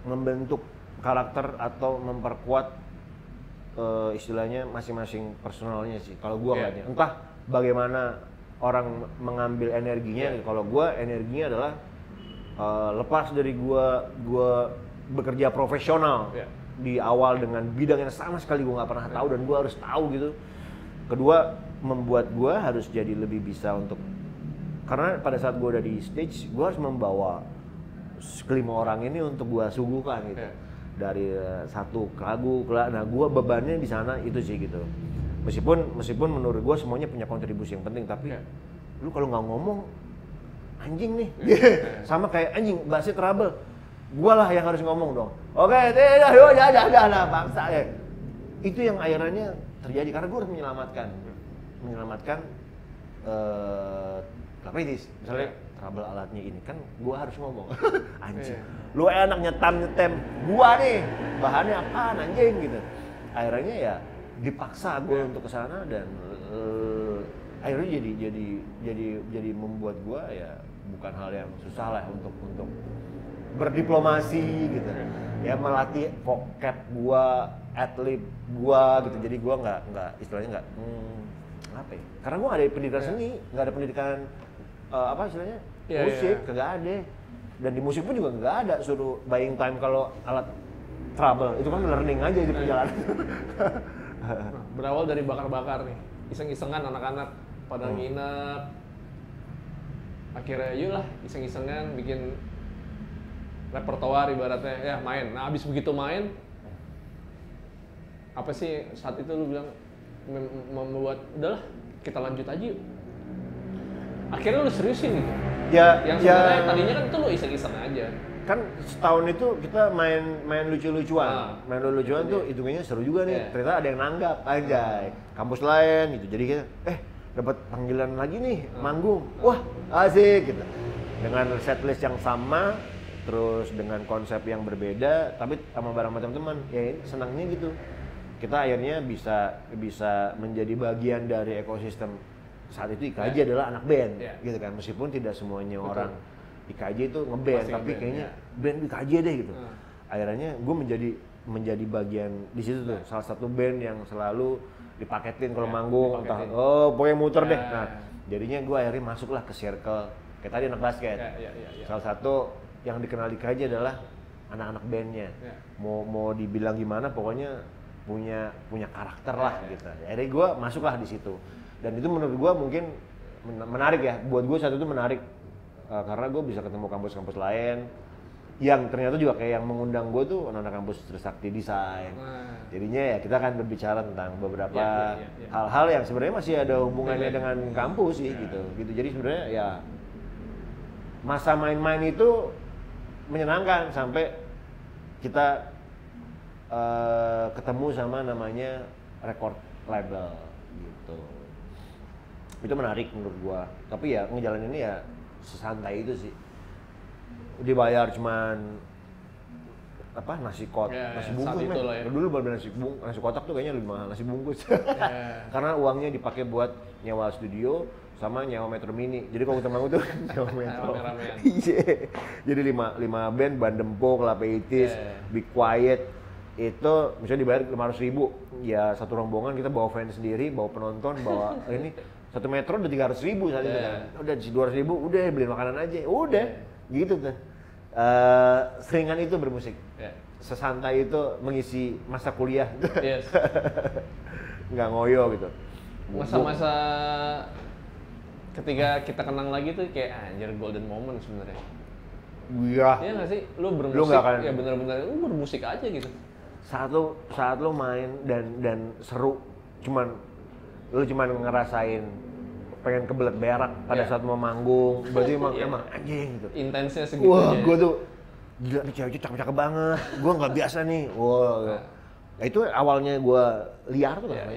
membentuk karakter atau memperkuat istilahnya masing-masing personalnya sih. Kalau gue ngeliatnya, entah bagaimana orang mengambil energinya. Kalau gue energinya adalah lepas dari gue bekerja profesional di awal dengan bidang yang sama sekali gue nggak pernah tahu dan gue harus tahu gitu. Kedua, membuat gue harus jadi lebih bisa untuk, karena pada saat gue udah di stage, gue harus membawa kelima orang ini untuk gue suguhkan gitu. Dari satu lagu, nah gue bebannya di sana itu sih gitu. Meskipun menurut gue semuanya punya kontribusi yang penting, tapi lu kalau nggak ngomong anjing nih, sama kayak anjing bassnya trouble, gue lah yang harus ngomong dong. Oke, tidak, udah, bangsa ya. Itu yang akhirnya terjadi karena gue harus menyelamatkan Club 80s. Misalnya trouble alatnya ini kan gue harus ngomong. Anjing, lu enak nyetem, gua nih bahannya apaan anjing gitu. Akhirnya ya dipaksa gue untuk kesana dan akhirnya jadi membuat gue ya bukan hal yang susah lah untuk berdiplomasi gitu ya, melatih vocab gue, adlib gue gitu. Jadi gue nggak istilahnya nggak apa ya, karena gue nggak ada pendidikan seni, nggak ada pendidikan apa istilahnya musik, kagak ada. Dan di musik pun juga nggak ada suruh buying time kalau alat trouble, itu kan learning aja di perjalanan. Nah, berawal dari bakar-bakar nih, iseng-isengan anak-anak pada nginep, akhirnya yuk lah iseng-isengan bikin repertoar ibaratnya, ya main. Nah abis begitu main, apa sih saat itu lu bilang membuat udahlah kita lanjut aja yuk. Akhirnya lu seriusin gitu. Ya, yang sebenarnya tadinya kan itu lu iseng-iseng aja. Kan setahun itu kita main lucu-lucuan. Main lucu-lucuan tuh hitungannya seru juga nih. Ternyata ada yang nanggap, anjay. Kampus lain gitu. Jadi kita dapat panggilan lagi nih, manggung. Wah, asik gitu. Dengan setlist yang sama, terus dengan konsep yang berbeda, tapi sama bareng teman-teman. Ya senangnya gitu. Kita akhirnya bisa menjadi bagian dari ekosistem. Saat itu IKJ adalah anak band, gitu kan. Meskipun tidak semuanya orang IKJ itu ngeband, tapi kayaknya band IKJ deh gitu. Akhirnya gue menjadi bagian di situ tuh, salah satu band yang selalu dipaketin kalau manggung, entah pokoknya muter deh. Nah, jadinya gue akhirnya masuklah ke circle kayak tadi anak basket. Salah satu yang dikenal IKJ adalah anak-anak bandnya. Mau dibilang gimana, pokoknya punya karakter lah gitu. Akhirnya gue masuklah di situ. Dan itu menurut gue mungkin menarik ya, buat gue saat itu menarik karena gue bisa ketemu kampus-kampus lain yang ternyata juga kayak yang mengundang gue tuh anak-anak kampus Trisakti Desain. Jadinya ya kita akan berbicara tentang beberapa hal-hal yang sebenarnya masih ada hubungannya dengan kampus sih gitu. Jadi sebenarnya ya masa main-main itu menyenangkan sampai kita ketemu sama namanya record label gitu. Itu menarik menurut gua, tapi ya ngejalaninnya ya sesantai itu sih. Dibayar cuman apa nasi bungkus ya. Dulu baru nasi kotak tuh kayaknya 5 nasi bungkus. Karena uangnya dipakai buat nyewa studio sama nyewa Metro Mini. Jadi kalau ketemu tuh nyewa Metro. Iya. Jadi 5 band Bandempo, Kelapa Itis, Be Quiet itu misalnya dibayar 500.000. Ya satu rombongan kita bawa van sendiri, bawa penonton, bawa ini 1 metro udah 300.000 saat itu kan. Udah 200.000 udah beli makanan aja. Udah gitu tuh. Seringan itu bermusik. Sesantai itu mengisi masa kuliah. Nggak ngoyo gitu. Masa-masa ketika kita kenang lagi tuh kayak anjir golden moment sebenarnya. Iya. Iya nggak sih? Lu bermusik ya benar-benar lu bermusik aja gitu. Saat lu main dan seru, lu cuman ngerasain pengen kebelet berak pada saat mau manggung, berarti emang anjing gitu. Intensnya segitu. Wah, gue tuh gila nih cewek cakep-cakep banget. Gue nggak biasa nih. Wah. Nah, itu awalnya gue liar tuh kan.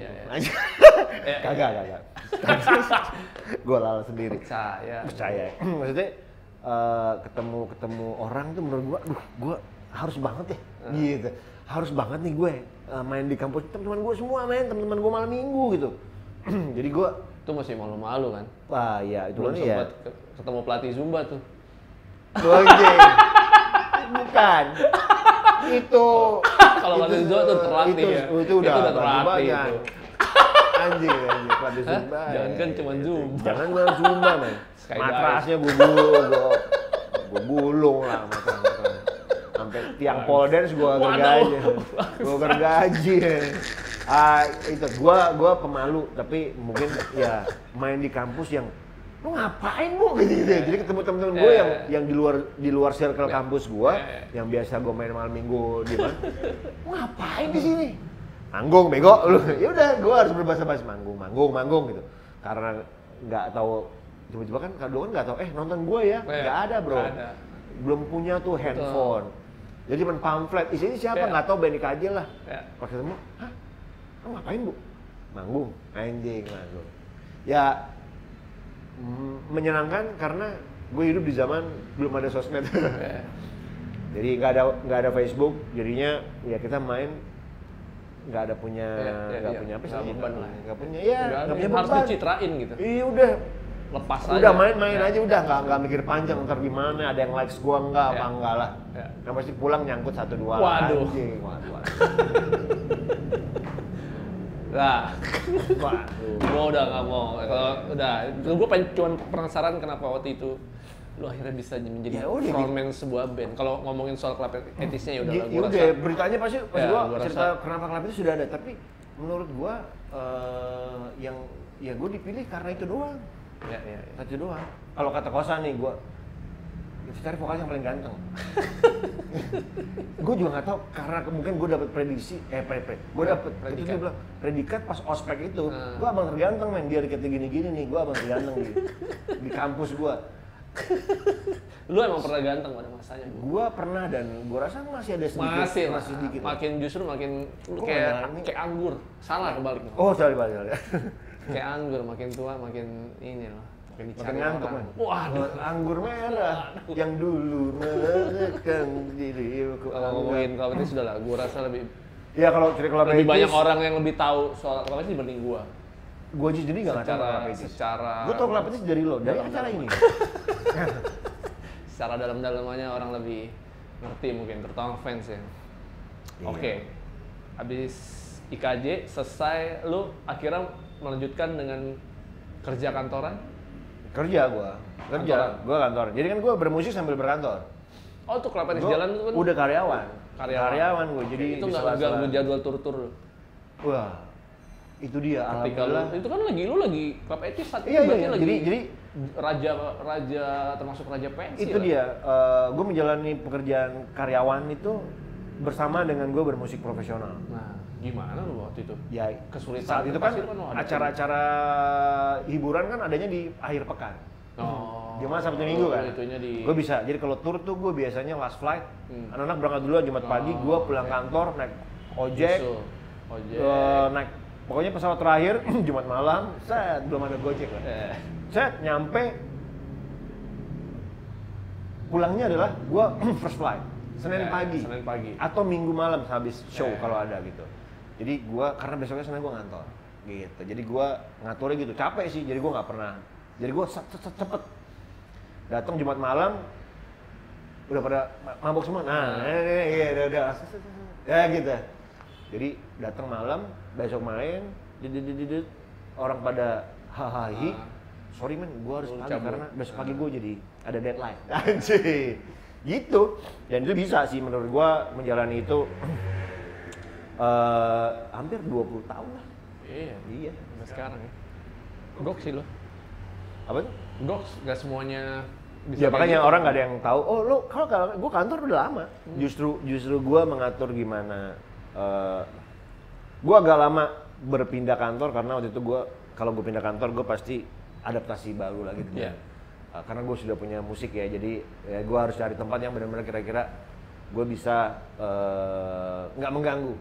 Kagak. Gue lala sendiri. Percaya. Maksudnya ketemu orang tuh menurut gue, aduh, gue harus banget ya. Gitu. Harus banget nih gue main di kampus. Teman-teman gue semua main, teman-teman gue malam minggu gitu. Jadi gue itu masih malu-malu kan? Wah iya, itu belum sempat ketemu pelatih Zumba tuh. Anjing. Bukan. Itu kalau pelatih Zumba tuh terlatih ya. Itu udah terlatih itu. Anjing pelatih Zumba. Jangan kan cuma Zumba. Jangan cuma Zumba, man. Matrasnya gue gulung lah matras. Sampai tiang pole dance gue gergaji. Gue gergaji. Itu gua pemalu, tapi mungkin ya main di kampus yang lu ngapain bu gitu. Jadi ketemu temen-temen gue yang di luar circle kampus gua yang biasa gua main malam minggu di mana. Lu ngapain di sini? Manggung bego lu. Ya udah gua harus berbahasa-bahasa manggung gitu. Karena nggak tahu tiba-tiba kan dulu kan nggak tahu nonton gua ya. Nggak ada, Bro. Belum punya tuh handphone. Jadi cuma pamflet, isinya siapa nggak tahu band IKJ lah. Pas ketemu, hah? Lu ngapain bu? Manggung, anjing manggung. Ya menyenangkan karena gue hidup di zaman belum ada sosmed. Jadi nggak ada Facebook, jadinya ya kita main nggak ada punya punya apa sih? Nggak beban lah. Nggak punya nggak punya harus beban. dicitrain gitu. Iya udah. Lepas Udah aja. main aja udah nggak mikir panjang ntar gimana ada yang likes gua apa enggak lah. Yang pasti pulang nyangkut 1-2 Waduh. anjing. Waduh. Nah, Waduh. gua udah nggak mau. Kalau udah, gua cuma penasaran kenapa waktu itu lu akhirnya bisa menjadi Ya udah, frontman sebuah band. Kalau ngomongin soal klub etisnya ya udah lah, gua udah rasa. beritanya pasti Ya, gua gua cerita rasa. kenapa klub itu sudah ada tapi menurut gua yang gua dipilih karena itu doang. Ya. Satu doang. Kalau kata kosan nih gua cari vokal yang paling ganteng. Gue juga nggak tahu karena mungkin gue dapet prediksi, gue dapet itu dia bilang predikat pas ospek itu, gue abang terganteng men, dia dikit gini-gini nih, gue abang terganteng di kampus gue. Lu emang pernah ganteng pada masanya? Gue pernah dan gue rasa masih ada sedikit, masih sedikit. Makin justru makin Kok kayak anggur, salah kebalik. Oh salah balik. Kayak anggur, makin tua makin ini loh. Makin ngantuk men. Waduh, anggur merah yang dulu menekan diriku. ngomongin kalau itu sudah lah, gua rasa lebih Ya kalau cerita kalau lebih banyak orang yang lebih tahu soal kalau itu dibanding gua. Gue aja jadi nggak tahu Secara gue tau Klapetis dari lo, dari acara ini. Secara dalam-dalamnya orang lebih ngerti mungkin, terutama fans ya. Iya. Oke, habis IKJ selesai, lu akhirnya melanjutkan dengan kerja kantoran? Kerja gue kantor. Jadi kan gue bermusik sambil berkantor. Oh tuh Klapetis jalan itu kan? Udah karyawan gue. Jadi itu nggak ganggu jadwal tur-tur. Wah, itu dia. Ketika lu, itu kan lu lagi Klapetis saat itu Iya, berarti lagi jadi raja termasuk raja pensi. itu dia. Gue menjalani pekerjaan karyawan itu bersama dengan gue bermusik profesional. Nah, gimana lu waktu itu? Ya Kesulitan saat itu kan pasti ada acara-acara hiburan kan adanya di akhir pekan. Oh. Jumat Sabtu Minggu kan. Itunya di. Gue bisa. Jadi kalau tur tuh gue biasanya last flight. Anak-anak berangkat duluan Jumat pagi, gue pulang kantor naik ojek. Naik pokoknya pesawat terakhir Jumat malam, belum ada Gojek lah. Nyampe pulangnya adalah gue first flight. Senin pagi atau Minggu malam habis show kalau ada gitu. Jadi gue karena besoknya Senin gue ngantor gitu. Jadi gue ngaturnya gitu, capek sih. Jadi gue nggak pernah. Jadi gue cepet datang Jumat malam udah pada mabok semua. Nah, udah. Ya gitu. Jadi datang malam, besok main, orang pada hahaha. Sorry men, gue harus pagi karena besok pagi gue jadi ada deadline. Anjir. Gitu. Dan itu bisa sih menurut gua menjalani itu hampir 20 tahun lah. Iya. Sampai sekarang ya. Gok sih lo. Apa tuh? Gok, nggak semuanya bisa. Ya makanya orang nggak ada yang tahu. Oh lo kalau gua kantor udah lama. Justru gua mengatur gimana. Gua agak lama berpindah kantor karena waktu itu kalau gua pindah kantor gua pasti adaptasi baru lagi. Iya. Karena gue sudah punya musik ya, jadi ya gue harus cari tempat yang benar-benar kira-kira gue bisa nggak mengganggu.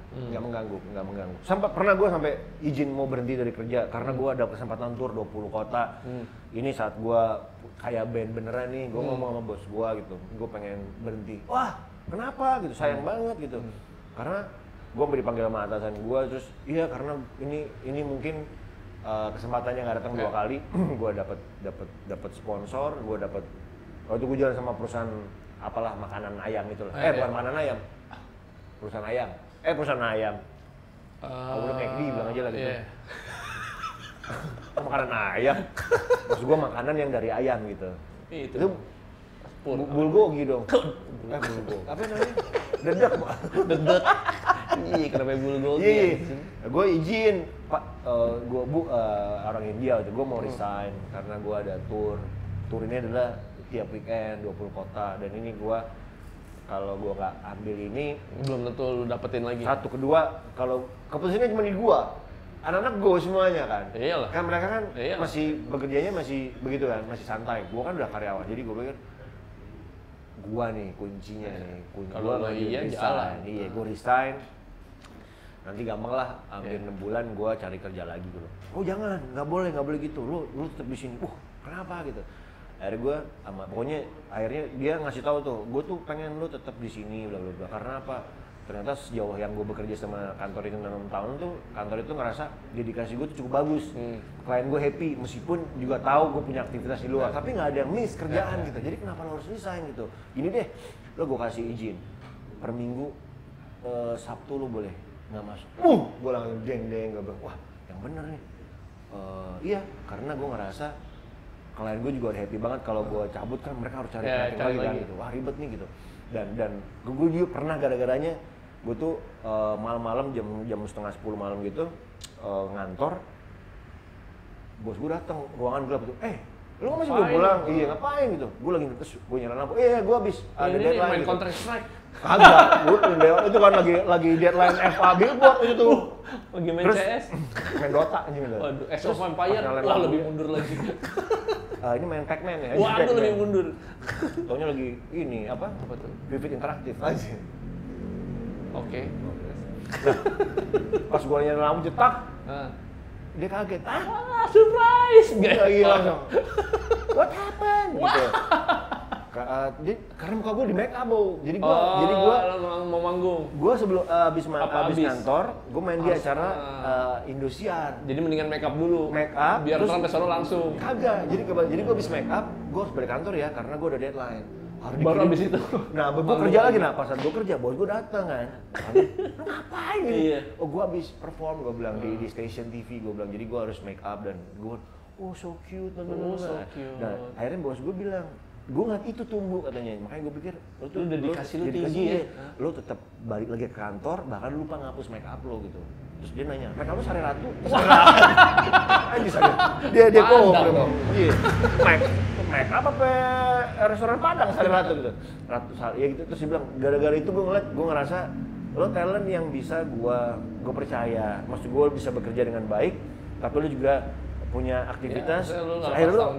Pernah gue sampai izin mau berhenti dari kerja karena gue ada kesempatan tur 20 kota. Ini saat gue kayak band beneran nih, gue ngomong sama bos gue gitu, gue pengen berhenti. Wah, kenapa gitu? Sayang banget gitu. Karena gue dipanggil sama atasan gue, terus iya karena ini mungkin kesempatannya nggak datang 2 kali. Gue dapat sponsor, gue dapat waktu gue jalan sama perusahaan apalah makanan ayam itu lah. Bukan makanan ayam, perusahaan ayam. Udah kayak bilang aja lah gitu. Makanan ayam. Maksud gue makanan yang dari ayam gitu. Itu bulgogi dong. Bulgogi. Apa namanya? Dedek. Iya, kenapa bulgogi? Iya. Gue izin, Pak, orang India itu gue mau resign karena gue ada tour. Tour ini adalah tiap weekend 20 kota dan ini gue kalau gue nggak ambil ini belum tentu lu dapetin lagi. Satu, kedua kalau keputusannya cuma di gue, anak-anak gue semuanya kan. Iyalah. Kan mereka kan masih bekerjanya masih begitu kan, masih santai. Gue kan udah karyawan, jadi gue pikir gue nih kuncinya nih. Kalau lo iya jalan. Iya, gue resign. Nanti gampang lah, hampir 6 bulan gue cari kerja lagi dulu. Oh jangan, nggak boleh gitu. Lu tetap di sini. Kenapa gitu? Akhirnya gue pokoknya akhirnya dia ngasih tahu tuh, gue tuh pengen lu tetap di sini bla bla bla. Karena apa? ternyata sejauh yang gue bekerja sama kantor itu 6 tahun tuh, kantor itu ngerasa dedikasi gue tuh cukup bagus. Klien gue happy, meskipun juga tahu gue punya aktivitas di luar, tapi nggak ada yang miss kerjaan gitu. Jadi kenapa lo harus resign gitu? Gini deh, lo gue kasih izin per minggu, Sabtu lo boleh nggak masuk. Gue langsung deng, gue bilang, wah yang bener nih. Iya, karena gue ngerasa klien gue juga happy banget kalau gue cabut kan mereka harus cari lagi kan gitu. Wah ribet nih gitu. Dan gue juga pernah gara-garanya gue tuh malam-malam jam setengah 10 malam gitu ngantor, bos gue datang ruangan gelap tuh, lu masih belum pulang? Iya ngapain gitu? Gue lagi terus gue nyalain lampu, gue habis ada deadline. Main gitu. Counter Strike. Kagak, itu kan lagi deadline FA Billboard itu tuh. Lagi main Terus, CS. Main Dota anjing gitu. Waduh, Age of Empire, wah lebih mundur lagi. Ini main Pac-Man ya. Wah, itu lebih mundur. Taunya lagi ini apa tuh? Vivid interaktif aja. Oke. Nah, pas gue nyalain lampu cetak, dia kaget. Surprise! Iya langsung. What happened? Gitu. Karena muka gue di make up, jadi gue mau manggung. Gue sebelum abis kantor, gue main di acara Indosiar. Jadi mendingan make up dulu. Make up. Biar sampai sono langsung. Kagak. Jadi gue abis make up, gue harus balik kantor ya karena gue udah deadline. Baru abis itu. Nah, gue kerja lagi. Nah, pas saat gue kerja, bos gue datang kan. Lu ngapain gitu? Iya. Oh, gue abis perform, gue bilang di station TV, gue bilang. Jadi gue harus make up dan gue, so cute. So cute. Nah, akhirnya bos gue bilang, gue ngeliat itu tumbuh katanya. Makanya gue pikir, lu dedikasi lu tinggi ya. Lu tetap balik lagi ke kantor, bahkan lu lupa ngapus make up lo gitu. Terus dia nanya, make up lu sehari ratu? Dia kok. Iya. Make up apa restoran Padang sehari ratu gitu. Ya gitu, terus dia bilang, gara-gara itu gue ngerasa lo talent yang bisa gue percaya. Maksud gue bisa bekerja dengan baik, tapi lu juga punya aktivitas. Akhirnya lu,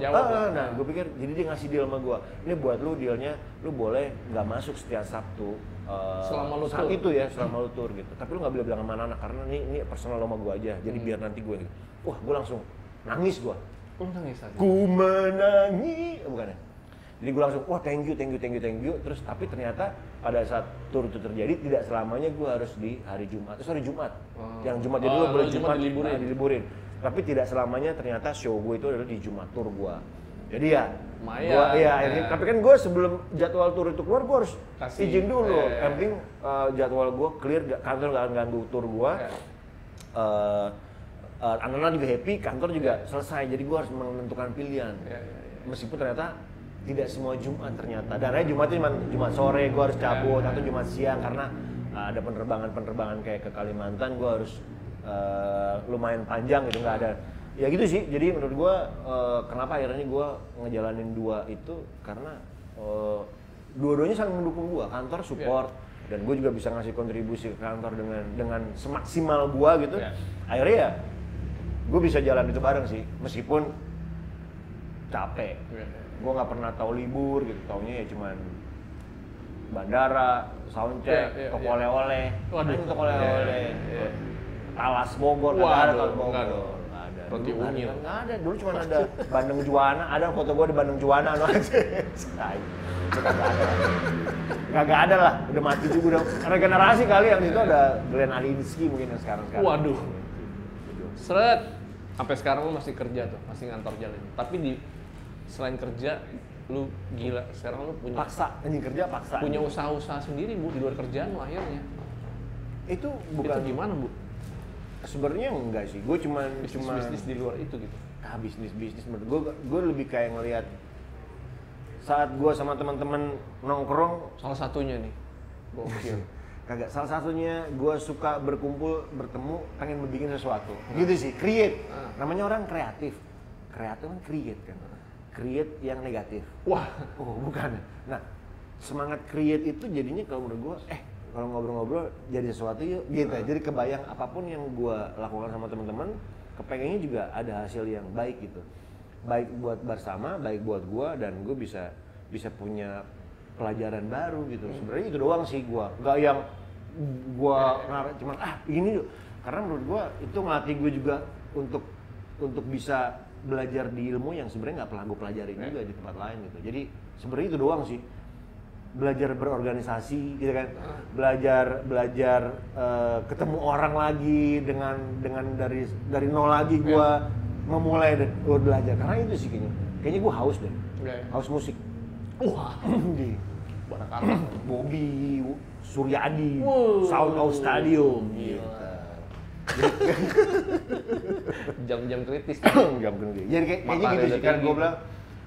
nah gue pikir, jadi dia ngasih deal sama gue. Ini buat lu dealnya, lu boleh nggak masuk setiap Sabtu. Selama lu saat tour. itu ya, selama lu tour gitu. Tapi lu nggak bilang sama anak-anak karena ini personal sama gue aja. Jadi biar nanti gue gitu. Wah, gue langsung nangis gue. Nangis aja. Ku menangis, bukan ya? Jadi gue langsung, wah thank you. Terus tapi ternyata pada saat tour itu terjadi, tidak selamanya gue harus di hari Jumat. Terus hari Jumat, yang Jumat jadi lu boleh Jumat diliburin. Tapi tidak selamanya ternyata show gue itu adalah di Jumat tour gue. Jadi ya, akhirnya. Tapi kan gue sebelum jadwal tour itu keluar, gue harus izin dulu. Yang penting jadwal gue clear, kantor nggak ganggu tour gue. Anak-anak juga happy, kantor juga selesai. Jadi gue harus menentukan pilihan. Meskipun ternyata tidak semua Jumat ternyata. Dan Jumat itu Jumat sore gue harus cabut atau Jumat siang karena ada penerbangan kayak ke Kalimantan, gue harus lumayan panjang gitu, nggak ada. Ya gitu sih. Jadi menurut gue kenapa akhirnya gue ngejalanin dua itu karena dua-duanya saling mendukung gue. Kantor support dan gue juga bisa ngasih kontribusi ke kantor dengan semaksimal gue gitu. Akhirnya ya gue bisa jalan itu bareng sih, meskipun capek. Gue nggak pernah tahu libur gitu, taunya ya cuman bandara, soundcheck, toko oleh-oleh. Toko oleh-oleh. Talas Bogor, nggak ada Talas Bogor. Nggak ada. Roti unyil. Nggak ada. Dulu cuma ada Bandeng Juwana, ada foto gue di Bandeng Juwana. Nggak ada lah, udah mati juga. Udah regenerasi kali yang itu ada Glenn Alinsky mungkin yang sekarang. Waduh. Seret. Sampai sekarang lu masih kerja tuh, masih ngantor jalan. Tapi selain kerja, lu gila. Sekarang lu punya paksa. Punya usaha-usaha sendiri, Bu, di luar kerjaan lu akhirnya. Itu bukan. Itu gimana, Bu? Sebenarnya enggak sih, gue cuma bisnis di luar itu gitu. Bisnis menurut gue lebih kayak ngelihat saat gue sama teman-teman nongkrong. Salah satunya nih, gokil. Kagak, salah satunya gue suka berkumpul, bertemu, pengen bikin sesuatu. Gitu sih, create. Namanya orang kreatif kan create kan. Create yang negatif. Wah, bukan. Nah, semangat create itu jadinya kalau menurut gue, kalau ngobrol-ngobrol jadi sesuatu yuk gitu. Jadi kebayang apapun yang gue lakukan sama teman-teman, kepengennya juga ada hasil yang baik gitu. Baik buat bersama, baik buat gue, dan gue bisa punya pelajaran baru gitu. Sebenarnya itu doang sih gue. Nggak yang gue cuman ini yuk. Karena menurut gue itu ngelatih gue juga untuk bisa belajar di ilmu yang sebenarnya nggak pernah gue pelajarin juga di tempat lain gitu. Jadi sebenarnya itu doang sih. belajar berorganisasi gitu kan, belajar ketemu orang lagi dengan dari nol lagi gue memulai dan belajar, karena itu sih kayaknya gue haus deh, haus musik. Wah, Di Barakala. Bobby, Suryadi, Soundhouse Stadium gitu. Jam-jam kritis. Jam kerja. Jadi kayaknya gitu sih, kan gue bilang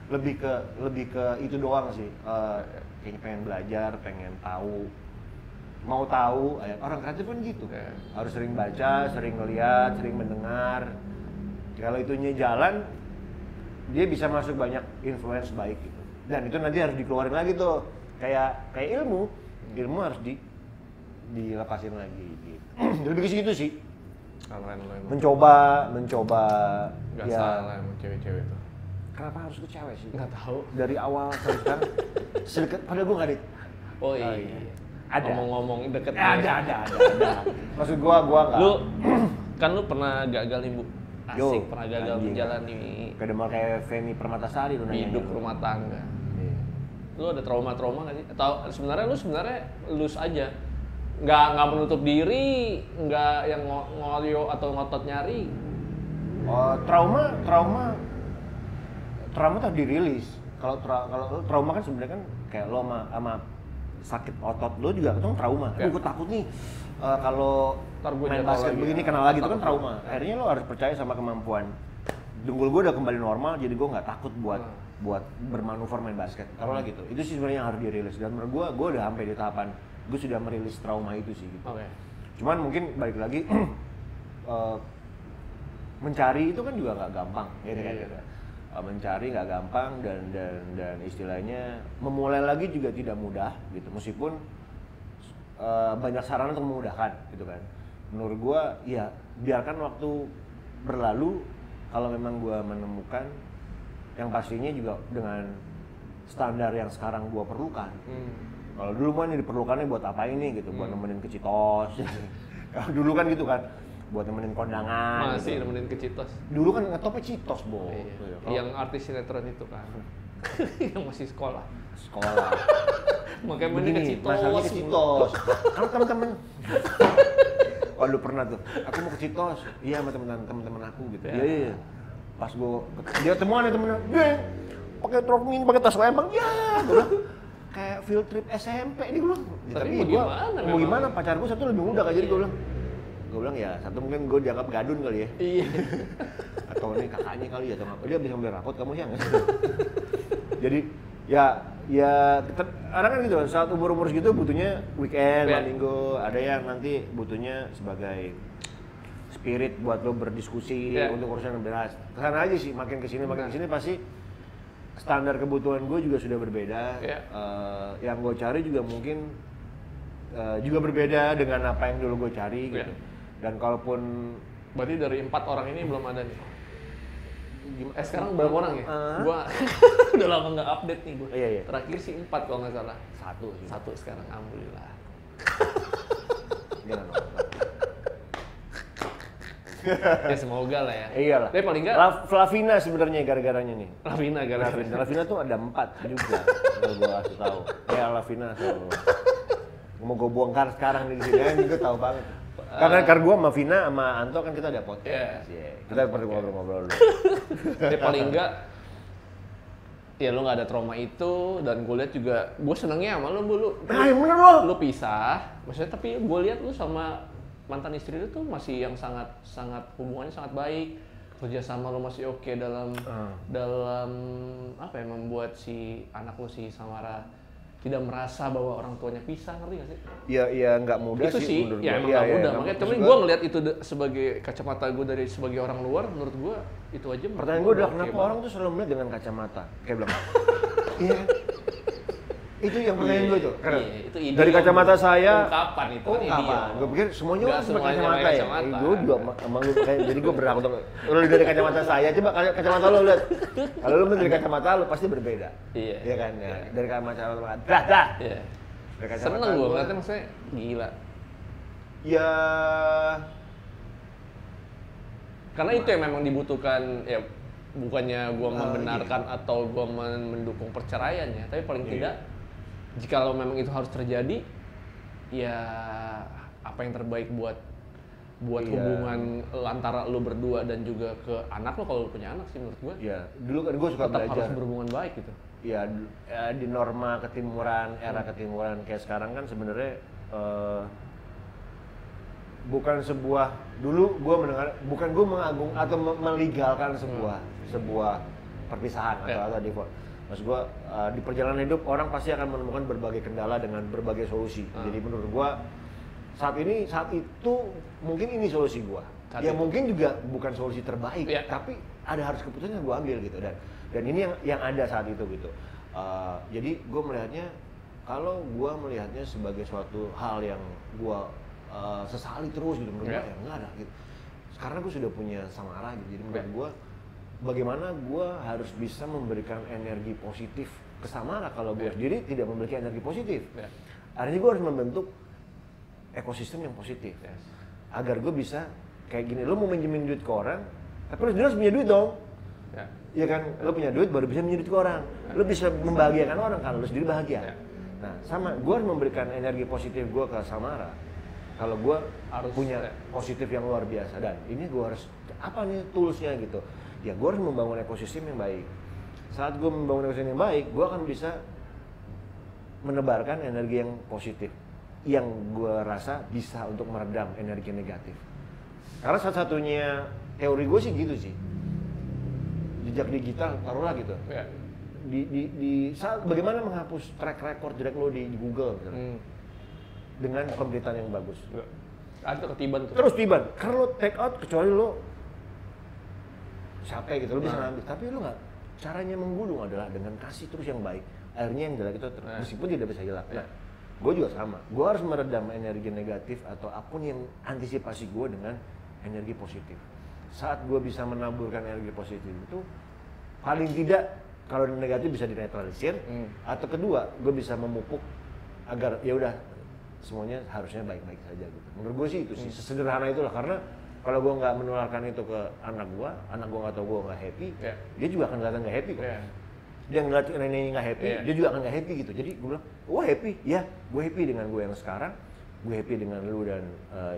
lebih ke itu doang sih. Kayaknya pengen belajar, pengen tahu, mau tahu. Orang kreatif kan gitu, harus sering baca, sering ngeliat, sering mendengar. Kalau itunya jalan, dia bisa masuk banyak influence baik gitu. Dan itu nanti harus dikeluarin lagi tuh, kayak ilmu harus dilepasin lagi gitu. Lebih ke situ sih. Keren lo emang. Mencoba Gak ya. salah emang cewek-cewek tuh. Kenapa harus ke cewek sih? Nggak tahu. Dari awal sampai sekarang sedekat, padahal gue nggak ada. Oh iya. Ada. Ngomong-ngomong deket. Ada. Maksud gue nggak. Lu kan lu pernah gagal nih, Bu. Asik, Yo, pernah gagal anjing. menjalani Kayak Femi Permatasari lu nanya. hidup rumah tangga. Iya. Lu ada trauma-trauma nggak sih? Atau sebenarnya lus aja? Nggak menutup diri, nggak yang ngoyo atau ngotot nyari. Oh, trauma tuh dirilis. Kalau trauma kan sebenarnya kan kayak lo sama sakit otot lo juga itu kan trauma. Gue takut nih kalau main basket begini kenal lagi itu kan trauma. Akhirnya lo harus percaya sama kemampuan. Dengkul gue udah kembali normal, jadi gue nggak takut buat bermanuver main basket. Taruhlah gitu. Itu sih sebenarnya yang harus dirilis. Dan menurut gue udah sampai di tahapan gue sudah merilis trauma itu sih gitu. Cuman mungkin balik lagi mencari itu kan juga nggak gampang, gitu kan? Mencari nggak gampang dan istilahnya memulai lagi juga tidak mudah gitu. Meskipun banyak sarana untuk memudahkan, gitu kan. Menurut gue ya biarkan waktu berlalu. Kalau memang gue menemukan yang pastinya juga dengan standar yang sekarang gue perlukan. Kalau dulu mah ini diperlukannya buat apa ini gitu, buat nemenin ke Citos. Kalau dulu kan gitu kan, buat nemenin kondangan. Masih gitu. nemenin ke Citos. Dulu kan ngetopnya Citos, Bo. Iya. Yang artis sinetron itu kan. Yang masih sekolah. Makanya nemenin ke Citos. Masalahnya ke Citos. Kalau teman-teman oh lu pernah tuh, aku mau ke Citos. Iya sama teman-teman aku gitu. Iya. Pas dia temuan ya temennya, pakai truk mini, pakai tas lempang. Ya, gue bilang kayak field trip SMP nih gue bilang. Tapi mau gimana? Pacar gue satu lebih muda kan, jadi gue bilang ya satu mungkin gue dianggap gadun kali ya. Iya. Atau ini kakaknya kali ya atau apa? Dia bisa ngambil rapot kamu ya nggak? Jadi ya orang kan gitu, saat umur segitu butuhnya weekend, minggu, ada yang nanti butuhnya sebagai spirit buat lo berdiskusi untuk urusan yang beras. Kesana aja sih, makin kesini pasti standar kebutuhan gue juga sudah berbeda. Yang gue cari juga mungkin juga berbeda dengan apa yang dulu gue cari gitu. Dan kalaupun berarti dari 4 orang ini belum ada nih. Sekarang berapa orang ya? Gua udah lama nggak update nih gua. Iya. Terakhir sih 4 kalau nggak salah. Satu Sekarang, alhamdulillah. Ya semoga lah ya. Iyalah. Tapi paling nggak Flavina sebenarnya gara-garanya nih. Lavina. Tuh ada 4 juga. Kalau gue kasih tahu. Ya Lavina tuh. Mau gue bongkar sekarang di sini, kan gue tahu banget. Karena gue sama Vina sama Anto kan kita ada podcast. Kita perlu ngobrol-ngobrol dulu. Tapi paling nggak ya lu nggak ada trauma itu, dan gue lihat juga gue senengnya sama lu, bener lo. Lu pisah, maksudnya tapi gue lihat lu sama mantan istri lu tuh masih yang sangat hubungannya sangat baik, kerjasama lu masih oke dalam apa ya, membuat si anak lu si Samara tidak merasa bahwa orang tuanya pisah, ngerti gak sih? Iya nggak mudah itu sih, menurut ya gue. emang nggak mudah, makanya tapi gue ngeliat itu sebagai kacamata gue dari sebagai orang luar, menurut gue itu aja. Pertanyaan gue adalah kenapa orang tuh selalu melihat dengan kacamata, kayak bilang, iya. Itu yang pertanyaan gue tuh, karena itu ide dari kacamata saya. Kapan itu? Gue pikir semuanya orang pakai kacamata ya. Gue juga emang jadi gue berhak untuk lu dari kacamata saya. Coba kacamata lo lihat. Kalau lu dari kacamata lu pasti berbeda. Iya kan? Ya. Dari kacamata dah. Iya. Dari kacamata seneng gue ngeliatnya, maksudnya gila. Ya. Karena itu yang memang dibutuhkan ya. Bukannya gue membenarkan atau gue mendukung perceraian ya, tapi paling tidak jika memang itu harus terjadi, ya apa yang terbaik buat hubungan antara lu berdua dan juga ke anak lo kalau lu punya anak sih menurut gue. Iya, dulu kan gue suka tetap belajar. harus berhubungan baik gitu. Iya, di norma ketimuran, era ketimuran kayak sekarang kan sebenarnya bukan sebuah, dulu gue mendengar, bukan gue mengagung atau melegalkan sebuah perpisahan atau divorce. Maksud gue di perjalanan hidup orang pasti akan menemukan berbagai kendala dengan berbagai solusi. Jadi menurut gue saat itu mungkin ini solusi gue. Ya mungkin juga bukan solusi terbaik, tapi ada harus keputusan yang gue ambil gitu, dan ini yang ada saat itu gitu. Jadi gue melihatnya, kalau gue melihatnya sebagai suatu hal yang gue sesali terus gitu, menurut gue ya enggak ada gitu. Sekarang gue sudah punya Samara gitu, jadi menurut gue bagaimana gue harus bisa memberikan energi positif ke Samara kalau gue sendiri tidak memiliki energi positif. Artinya gue harus membentuk ekosistem yang positif agar gue bisa kayak gini. Lo mau minjemin duit ke orang, tapi lo sendiri harus punya duit dong. Iya kan, lo punya duit baru bisa minjem duit ke orang. Lo bisa membahagiakan orang kalau lo sendiri bahagia. Nah sama, gue harus memberikan energi positif gue ke Samara kalau gue harus punya positif yang luar biasa. Dan ini gue harus, apa nih toolsnya gitu, ya gue harus membangun ekosistem yang baik. Saat gue membangun ekosistem yang baik, gue akan bisa menebarkan energi yang positif yang gue rasa bisa untuk meredam energi negatif. Karena satu-satunya teori gue sih gitu sih, jejak digital taruhlah gitu. Bagaimana menghapus track record jelek lo di Google gitu. Dengan pemberitaan yang bagus. Ada ketiban tuh. Terus tiban, karena lo take out kecuali lo capek gitu, lo bisa ngambil. Tapi lo nggak, caranya menggulung adalah dengan kasih terus yang baik. Akhirnya yang jelek itu meskipun tidak bisa hilang. Nah, gue juga sama. Gue harus meredam energi negatif atau apapun yang antisipasi gue dengan energi positif. Saat gue bisa menaburkan energi positif itu, paling tidak kalau negatif bisa dinetralisir, atau kedua gue bisa memupuk agar ya udah semuanya harusnya baik-baik saja gitu. Menurut gue sih itu sih sesederhana itulah, karena kalau gue nggak menularkan itu ke anak gue nggak tahu gue nggak happy, dia juga akan kelihatan nggak happy kok. Dia ngeliat nenek nggak happy, dia juga akan nggak happy gitu. Jadi gue bilang, gue happy, ya gue happy dengan gue yang sekarang, gue happy dengan lu dan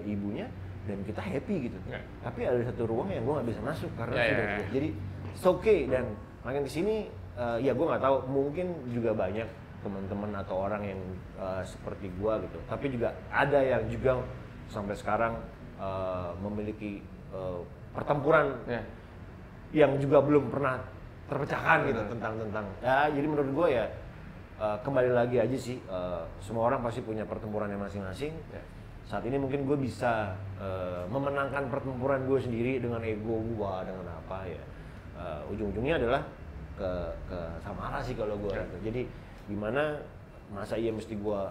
ibunya, dan kita happy gitu. Tapi ada satu ruang yang gue nggak bisa masuk karena sudah jadi it's okay. Dan makin kesini ya gue nggak tahu, mungkin juga banyak teman-teman atau orang yang seperti gue gitu, tapi juga ada yang juga sampai sekarang memiliki pertempuran yang juga belum pernah terpecahkan gitu tentang ya. Jadi menurut gue ya kembali lagi aja sih, semua orang pasti punya pertempurannya masing-masing. Saat ini mungkin gue bisa memenangkan pertempuran gue sendiri dengan ego gue, dengan apa ya, ujung-ujungnya adalah ke Samara sih kalau gue gitu. Jadi gimana, masa iya mesti gue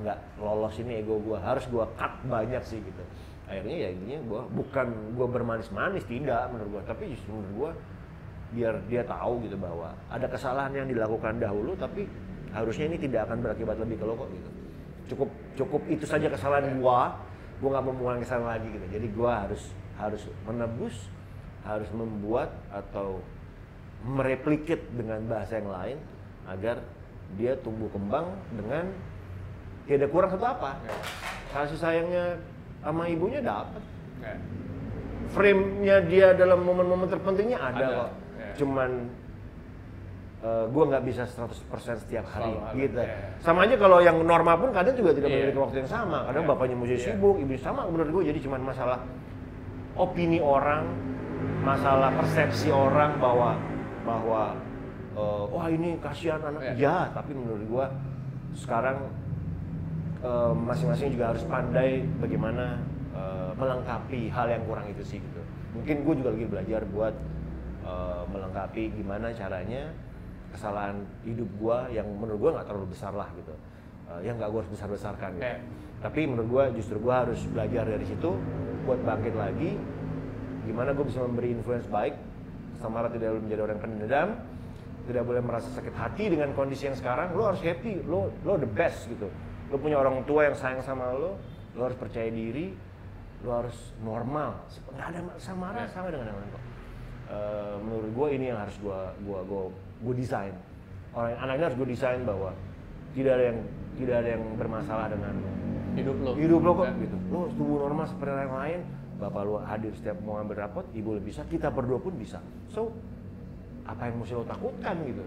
nggak lolos ini ego gue, harus gue cut banyak sih gitu. Akhirnya ya intinya bukan gue bermanis-manis, tidak menurut gue, tapi justru menurut gue biar dia tahu gitu bahwa ada kesalahan yang dilakukan dahulu, tapi harusnya ini tidak akan berakibat lebih ke lo kok gitu. Cukup itu saja kesalahan gue nggak mau mengulangi kesalahan lagi gitu. Jadi gue harus menebus, harus membuat atau mereplikit dengan bahasa yang lain agar dia tumbuh kembang dengan tidak kurang satu apa. Kasih sayangnya sama ibunya dapat. Frame-nya dia dalam momen-momen terpentingnya ada kok. Cuman gue nggak bisa 100% setiap hari gitu. Sama aja kalau yang normal pun kadang juga tidak memiliki waktu yang sama. Kadang bapaknya mesti sibuk, ibunya sama. Menurut gue jadi cuman masalah opini orang, masalah persepsi orang bahwa wah ini kasihan anak. Ya, tapi menurut gue sekarang masing-masing juga harus pandai bagaimana melengkapi hal yang kurang itu sih gitu. Mungkin gue juga lagi belajar buat melengkapi gimana caranya kesalahan hidup gue yang menurut gue nggak terlalu besar lah gitu, yang nggak gue harus besar-besarkan gitu. Tapi menurut gue justru gue harus belajar dari situ buat bangkit lagi. Gimana gue bisa memberi influence baik. Samara tidak boleh menjadi orang pendendam, tidak boleh merasa sakit hati dengan kondisi yang sekarang. Lo harus happy, lo the best gitu. Lo punya orang tua yang sayang sama lo harus percaya diri, lo harus normal. Nggak ada Samara sama dengan yang lain kok. Menurut gue ini yang harus gue desain. anaknya harus gue desain bahwa tidak ada yang bermasalah dengan hidup lo kok gitu. Lo tumbuh normal seperti orang lain, bapak lo hadir setiap mau ambil rapot, ibu lo bisa, kita berdua pun bisa. So apa yang mesti lo takutkan gitu.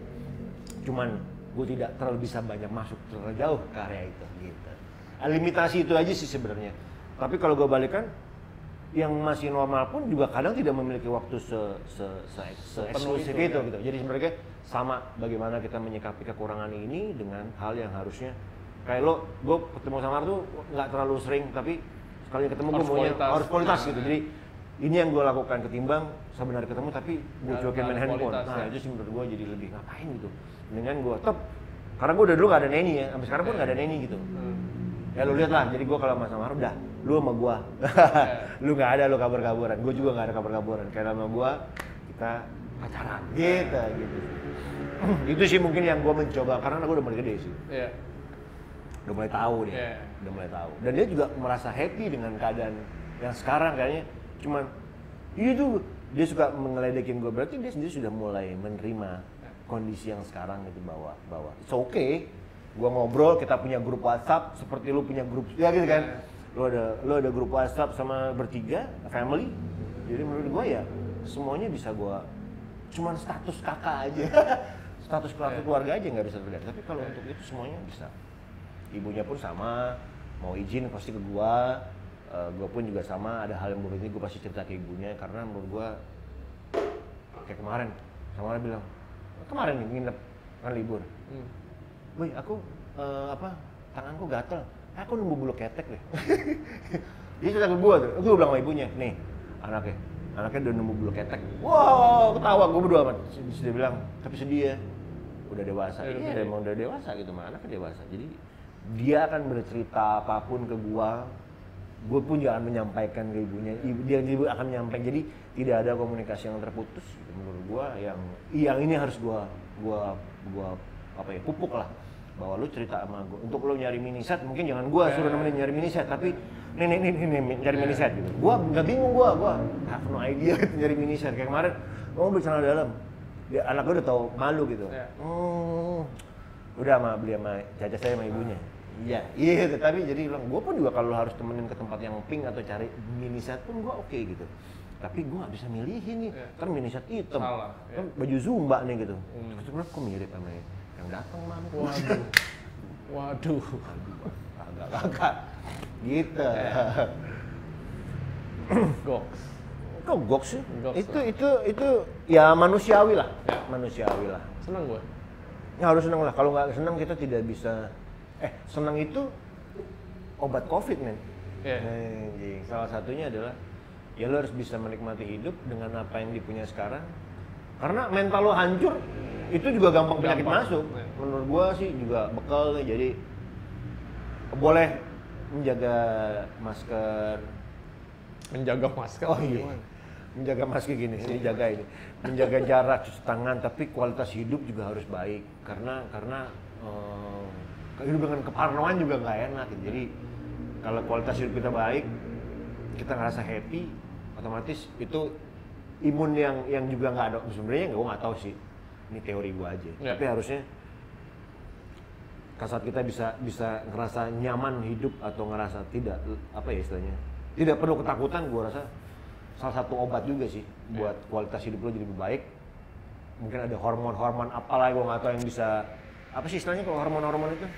Cuman gue tidak terlalu bisa banyak masuk terlalu jauh ke area itu gitu. Limitasi itu aja sih sebenarnya. Tapi kalau gue balikan, yang masih normal pun juga kadang tidak memiliki waktu se-eksklusif itu gitu. Jadi sebenarnya sama bagaimana kita menyikapi kekurangan ini dengan hal yang harusnya kayak gue ketemu sama tuh nggak terlalu sering, tapi sekali ketemu gue maunya harus kualitas gitu. Jadi ini yang gue lakukan ketimbang sebenarnya ketemu tapi gue cuekin main handphone. Nah itu sih menurut gue jadi lebih ngapain gitu. Dengan gue tetap karena gue udah dulu nggak ada neni ya, sampai sekarang pun nggak ada neni gitu. Ya lu lihat lah, jadi gue kalau sama Maruf udah, lu sama gue, lu nggak ada, lu kabur-kaburan, gue juga nggak ada kabur-kaburan. Kayak sama gue, kita pacaran, gitu. Itu sih mungkin yang gue mencoba, karena gue udah mulai gede sih. Udah mulai tahu dia, udah mulai tahu. Dan dia juga merasa happy dengan keadaan yang sekarang kayaknya. Cuman, itu dia suka ngeledekin gue, berarti dia sendiri sudah mulai menerima kondisi yang sekarang gitu bahwa it's okay. Gua ngobrol, kita punya grup WhatsApp seperti lu punya grup ya gitu kan. Lu ada grup WhatsApp sama bertiga family. Jadi menurut gua ya semuanya bisa gua cuman status kakak aja. Status keluarga aja nggak bisa terlihat. Tapi kalau untuk itu semuanya bisa. Ibunya pun sama, mau izin pasti ke gua. Gua pun juga sama, ada hal yang menurut ini gua pasti cerita ke ibunya karena menurut gua kayak kemarin sama dia bilang, kemarin nih nginep kan libur. Boy, aku tanganku gatel. Aku nunggu bulu ketek deh. Dia cerita ke gua tuh. Gua bilang sama ibunya, nih anaknya udah nunggu bulu ketek. Wow, ketawa gua berdua amat. Dia bilang, tapi sedih ya. Udah dewasa. Iya, emang udah dewasa gitu mah. Anaknya dewasa. Jadi dia akan bercerita apapun ke gua. Gua pun jangan menyampaikan ke ibunya. Dia akan menyampaikan. Jadi tidak ada komunikasi yang terputus. Gitu. Menurut gua yang ini harus gua pupuk lah bahwa lu cerita sama gue untuk lu nyari miniset mungkin jangan gue suruh nemenin nyari miniset tapi nih nyari miniset gitu gue nggak bingung gue have no idea gitu nyari miniset kayak kemarin gue beli celana dalam dia anak gue udah tahu malu gitu udah beli sama caca saya sama ibunya iya tapi jadi bilang gue pun juga kalau harus temenin ke tempat yang pink atau cari miniset pun gue oke gitu tapi gue nggak bisa milihin nih kan miniset hitam kan baju zumba nih gitu terus kok mirip sama yang datang mana? Waduh, agak gitu. Goks. Kok goks sih? Itu ya manusiawi lah, manusiawi lah. Senang gue. Ya harus senang lah. Kalau nggak senang kita tidak bisa. Senang itu obat COVID men. Salah satunya adalah ya lo harus bisa menikmati hidup dengan apa yang dipunya sekarang. Karena mental lo hancur, itu juga gampang penyakit masuk. Menurut gua sih juga bekal nih, jadi boleh menjaga masker. Oh iya. Menjaga masker gini, ini jaga ini. Menjaga jarak, cuci tangan, tapi kualitas hidup juga harus baik. Karena hidup dengan keparnoan juga nggak enak. Jadi kalau kualitas hidup kita baik, kita ngerasa happy, otomatis itu imun yang juga nggak ada sebenarnya gue nggak tahu sih ini teori gue aja tapi harusnya saat kita bisa ngerasa nyaman hidup atau ngerasa tidak apa ya istilahnya tidak perlu ketakutan gue rasa salah satu obat juga sih buat kualitas hidup lo jadi lebih baik mungkin ada hormon apalah gue nggak tahu yang bisa apa sih istilahnya kalau hormon itu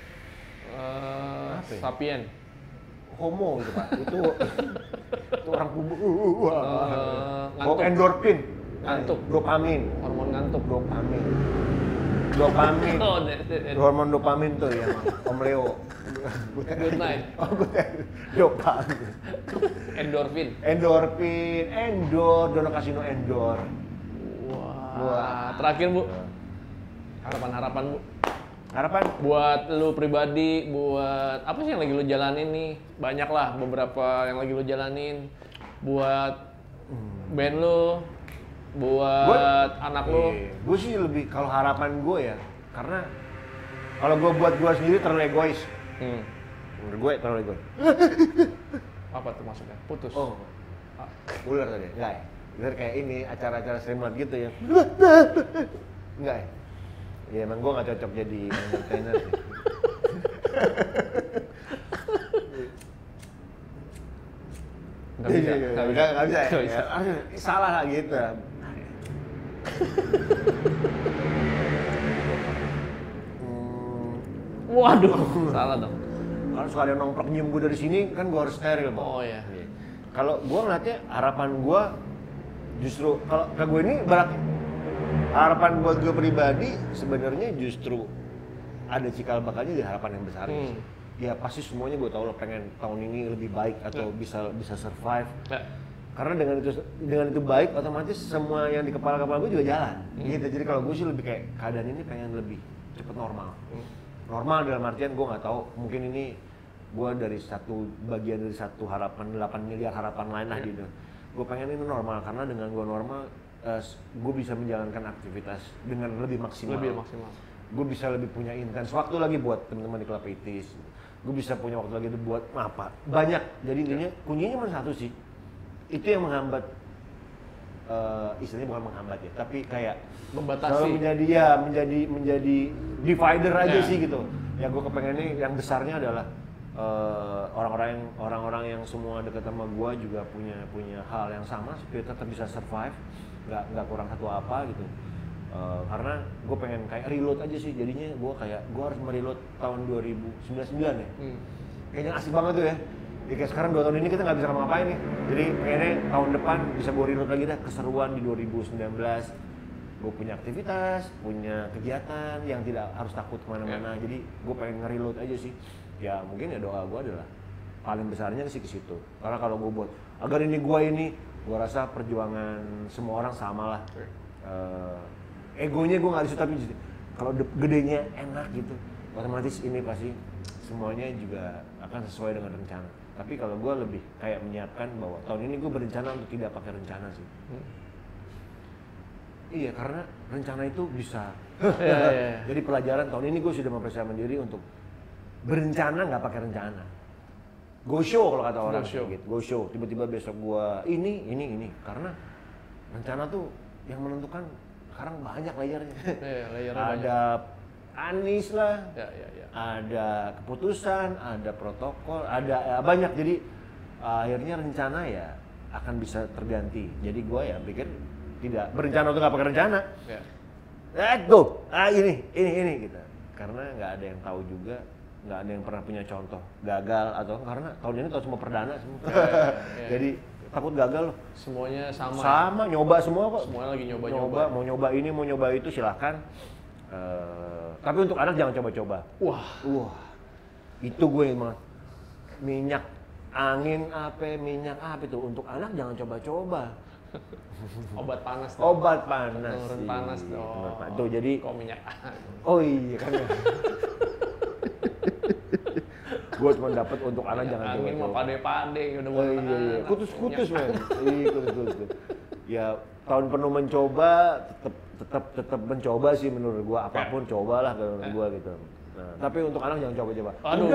sapien homo gitu pak itu orang tubuh endorfin ngantuk dopamin hormon ngantuk dopamin hormon dopamin tuh ya Om Leo good night dopamin endor dono kasino endor wah terakhir Bu harapan Bu harapan buat lu pribadi, buat apa sih yang lagi lu jalanin nih? Banyak lah beberapa yang lagi lu jalanin. Buat band lu, buat anak lu. Gue sih lebih kalau harapan gue ya, karena kalau gue buat gue sendiri terlalu egois. Menurut gue terlalu egois. Apa tuh maksudnya? Putus. Oh, ular tadi? Enggak ya? Ular kayak ini acara-acara streamer gitu ya? Enggak ya? Ya emang gue nggak cocok jadi entertainer sih. Nggak bisa. Nggak bisa. Nggak bisa. Aduh, salah lah gitu. Waduh, salah dong. Kalau suka ada yang nongkrong nyium gue dari sini, kan gue harus steril, Bang. Oh iya. Kalau gue ngeliatnya harapan gue justru kalau ke gue ini berarti harapan buat gue pribadi sebenarnya justru ada cikal bakalnya di harapan yang besar sih. Ya pasti semuanya gue tahu lo pengen tahun ini lebih baik atau bisa survive. Karena dengan itu baik otomatis semua yang di kepala gue juga jalan. Gitu. Jadi kalau gue sih lebih kayak keadaan ini pengen lebih cepet normal. Normal dalam artian gue nggak tahu mungkin ini gue dari bagian dari satu harapan 8 miliar harapan lain lah gitu. Gue pengen ini normal karena dengan gue normal gue bisa menjalankan aktivitas dengan lebih maksimal. Gue bisa lebih punya intens waktu lagi buat teman-teman di klub itis. Gue bisa punya waktu lagi buat apa? Banyak. Jadi intinya kuncinya cuma satu sih. Itu yang menghambat. Istilahnya bukan menghambat ya, tapi kayak membatasi. Menjadi divider aja sih gitu. Ya gue kepengennya yang besarnya adalah orang-orang yang semua dekat sama gue juga punya hal yang sama supaya tetap bisa survive, nggak kurang satu apa gitu. Karena gue pengen kayak reload aja sih, jadinya gue harus mereload tahun 2099 ya. Kayaknya asik banget tuh ya. Ya kayak sekarang 2 tahun ini kita nggak bisa ngapain nih. Jadi pengennya tahun depan bisa gue reload lagi dah, keseruan di 2019. Gue punya aktivitas, punya kegiatan yang tidak harus takut kemana-mana. Jadi gue pengen nge-reload aja sih. Ya mungkin ya doa gue adalah paling besarnya sih ke situ. Karena kalau gue buat agar gue rasa perjuangan semua orang sama lah. Egonya gue nggak disitu, tapi kalau gedenya enak gitu, otomatis ini pasti semuanya juga akan sesuai dengan rencana. Tapi kalau gue lebih kayak menyiapkan bahwa tahun ini gue berencana untuk tidak pakai rencana sih. Iya, karena rencana itu bisa. Jadi pelajaran tahun ini gue sudah mempersiapkan diri untuk berencana nggak pakai rencana. Go show kalau kata orang gitu. Go show. Tiba-tiba besok gue ini. Karena rencana tuh yang menentukan sekarang banyak layarnya. Ada Anies lah, ada keputusan, ada protokol, ada banyak. Jadi akhirnya rencana ya akan bisa terganti. Jadi gue ya pikir tidak berencana untuk nggak pakai rencana. Go, ini gitu. Karena nggak ada yang tahu juga, nggak ada yang pernah punya contoh gagal atau karena tahun ini tahun semua perdana semua. Jadi takut gagal loh. Semuanya sama. Sama, nyoba semua kok. Semuanya lagi nyoba. Mau nyoba ini, mau nyoba itu silahkan. Tapi untuk anak jangan coba-coba. Wah. Itu gue emang minyak angin minyak itu untuk anak jangan coba-coba. Obat panas. Obat panas. Turun panas dong. Tuh jadi. Kok minyak? Oh iya kan. Gue cuma dapat untuk anak jangan coba-coba. Angin mau pade-pade udah mulai. Iya. Kutus-kutus men. Iya kutus-kutus. Ya tahun penuh mencoba, tetap mencoba sih menurut gue, apapun cobalah menurut gue gitu. Nah, tapi untuk anak jangan coba-coba. Aduh,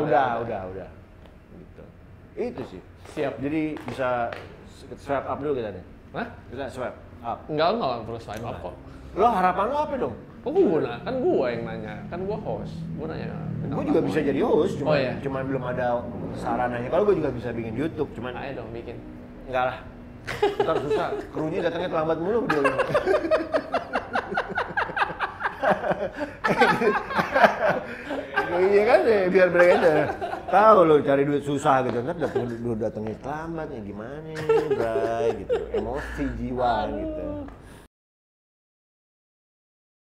udah. Gitu. Itu sih. Siap. Jadi bisa swipe up dulu kita nih. Hah? Kita swipe up. Enggak perlu swipe up kok. Lo harapan lo apa dong? Oh gue kan gue yang nanya, kan gue host. Gue nanya. Gue juga bisa jadi host, iya? Cuman belum ada sarananya. Kalau gue juga bisa bikin YouTube, cuman. Ayo dong bikin. Enggak lah. Ntar susah, krunya datangnya terlambat mulu dia. Iya kan ya, biar mereka tahu lo cari duit susah gitu. Ntar datangnya terlambat ya gimana nih, Bray gitu. Emosi jiwa gitu.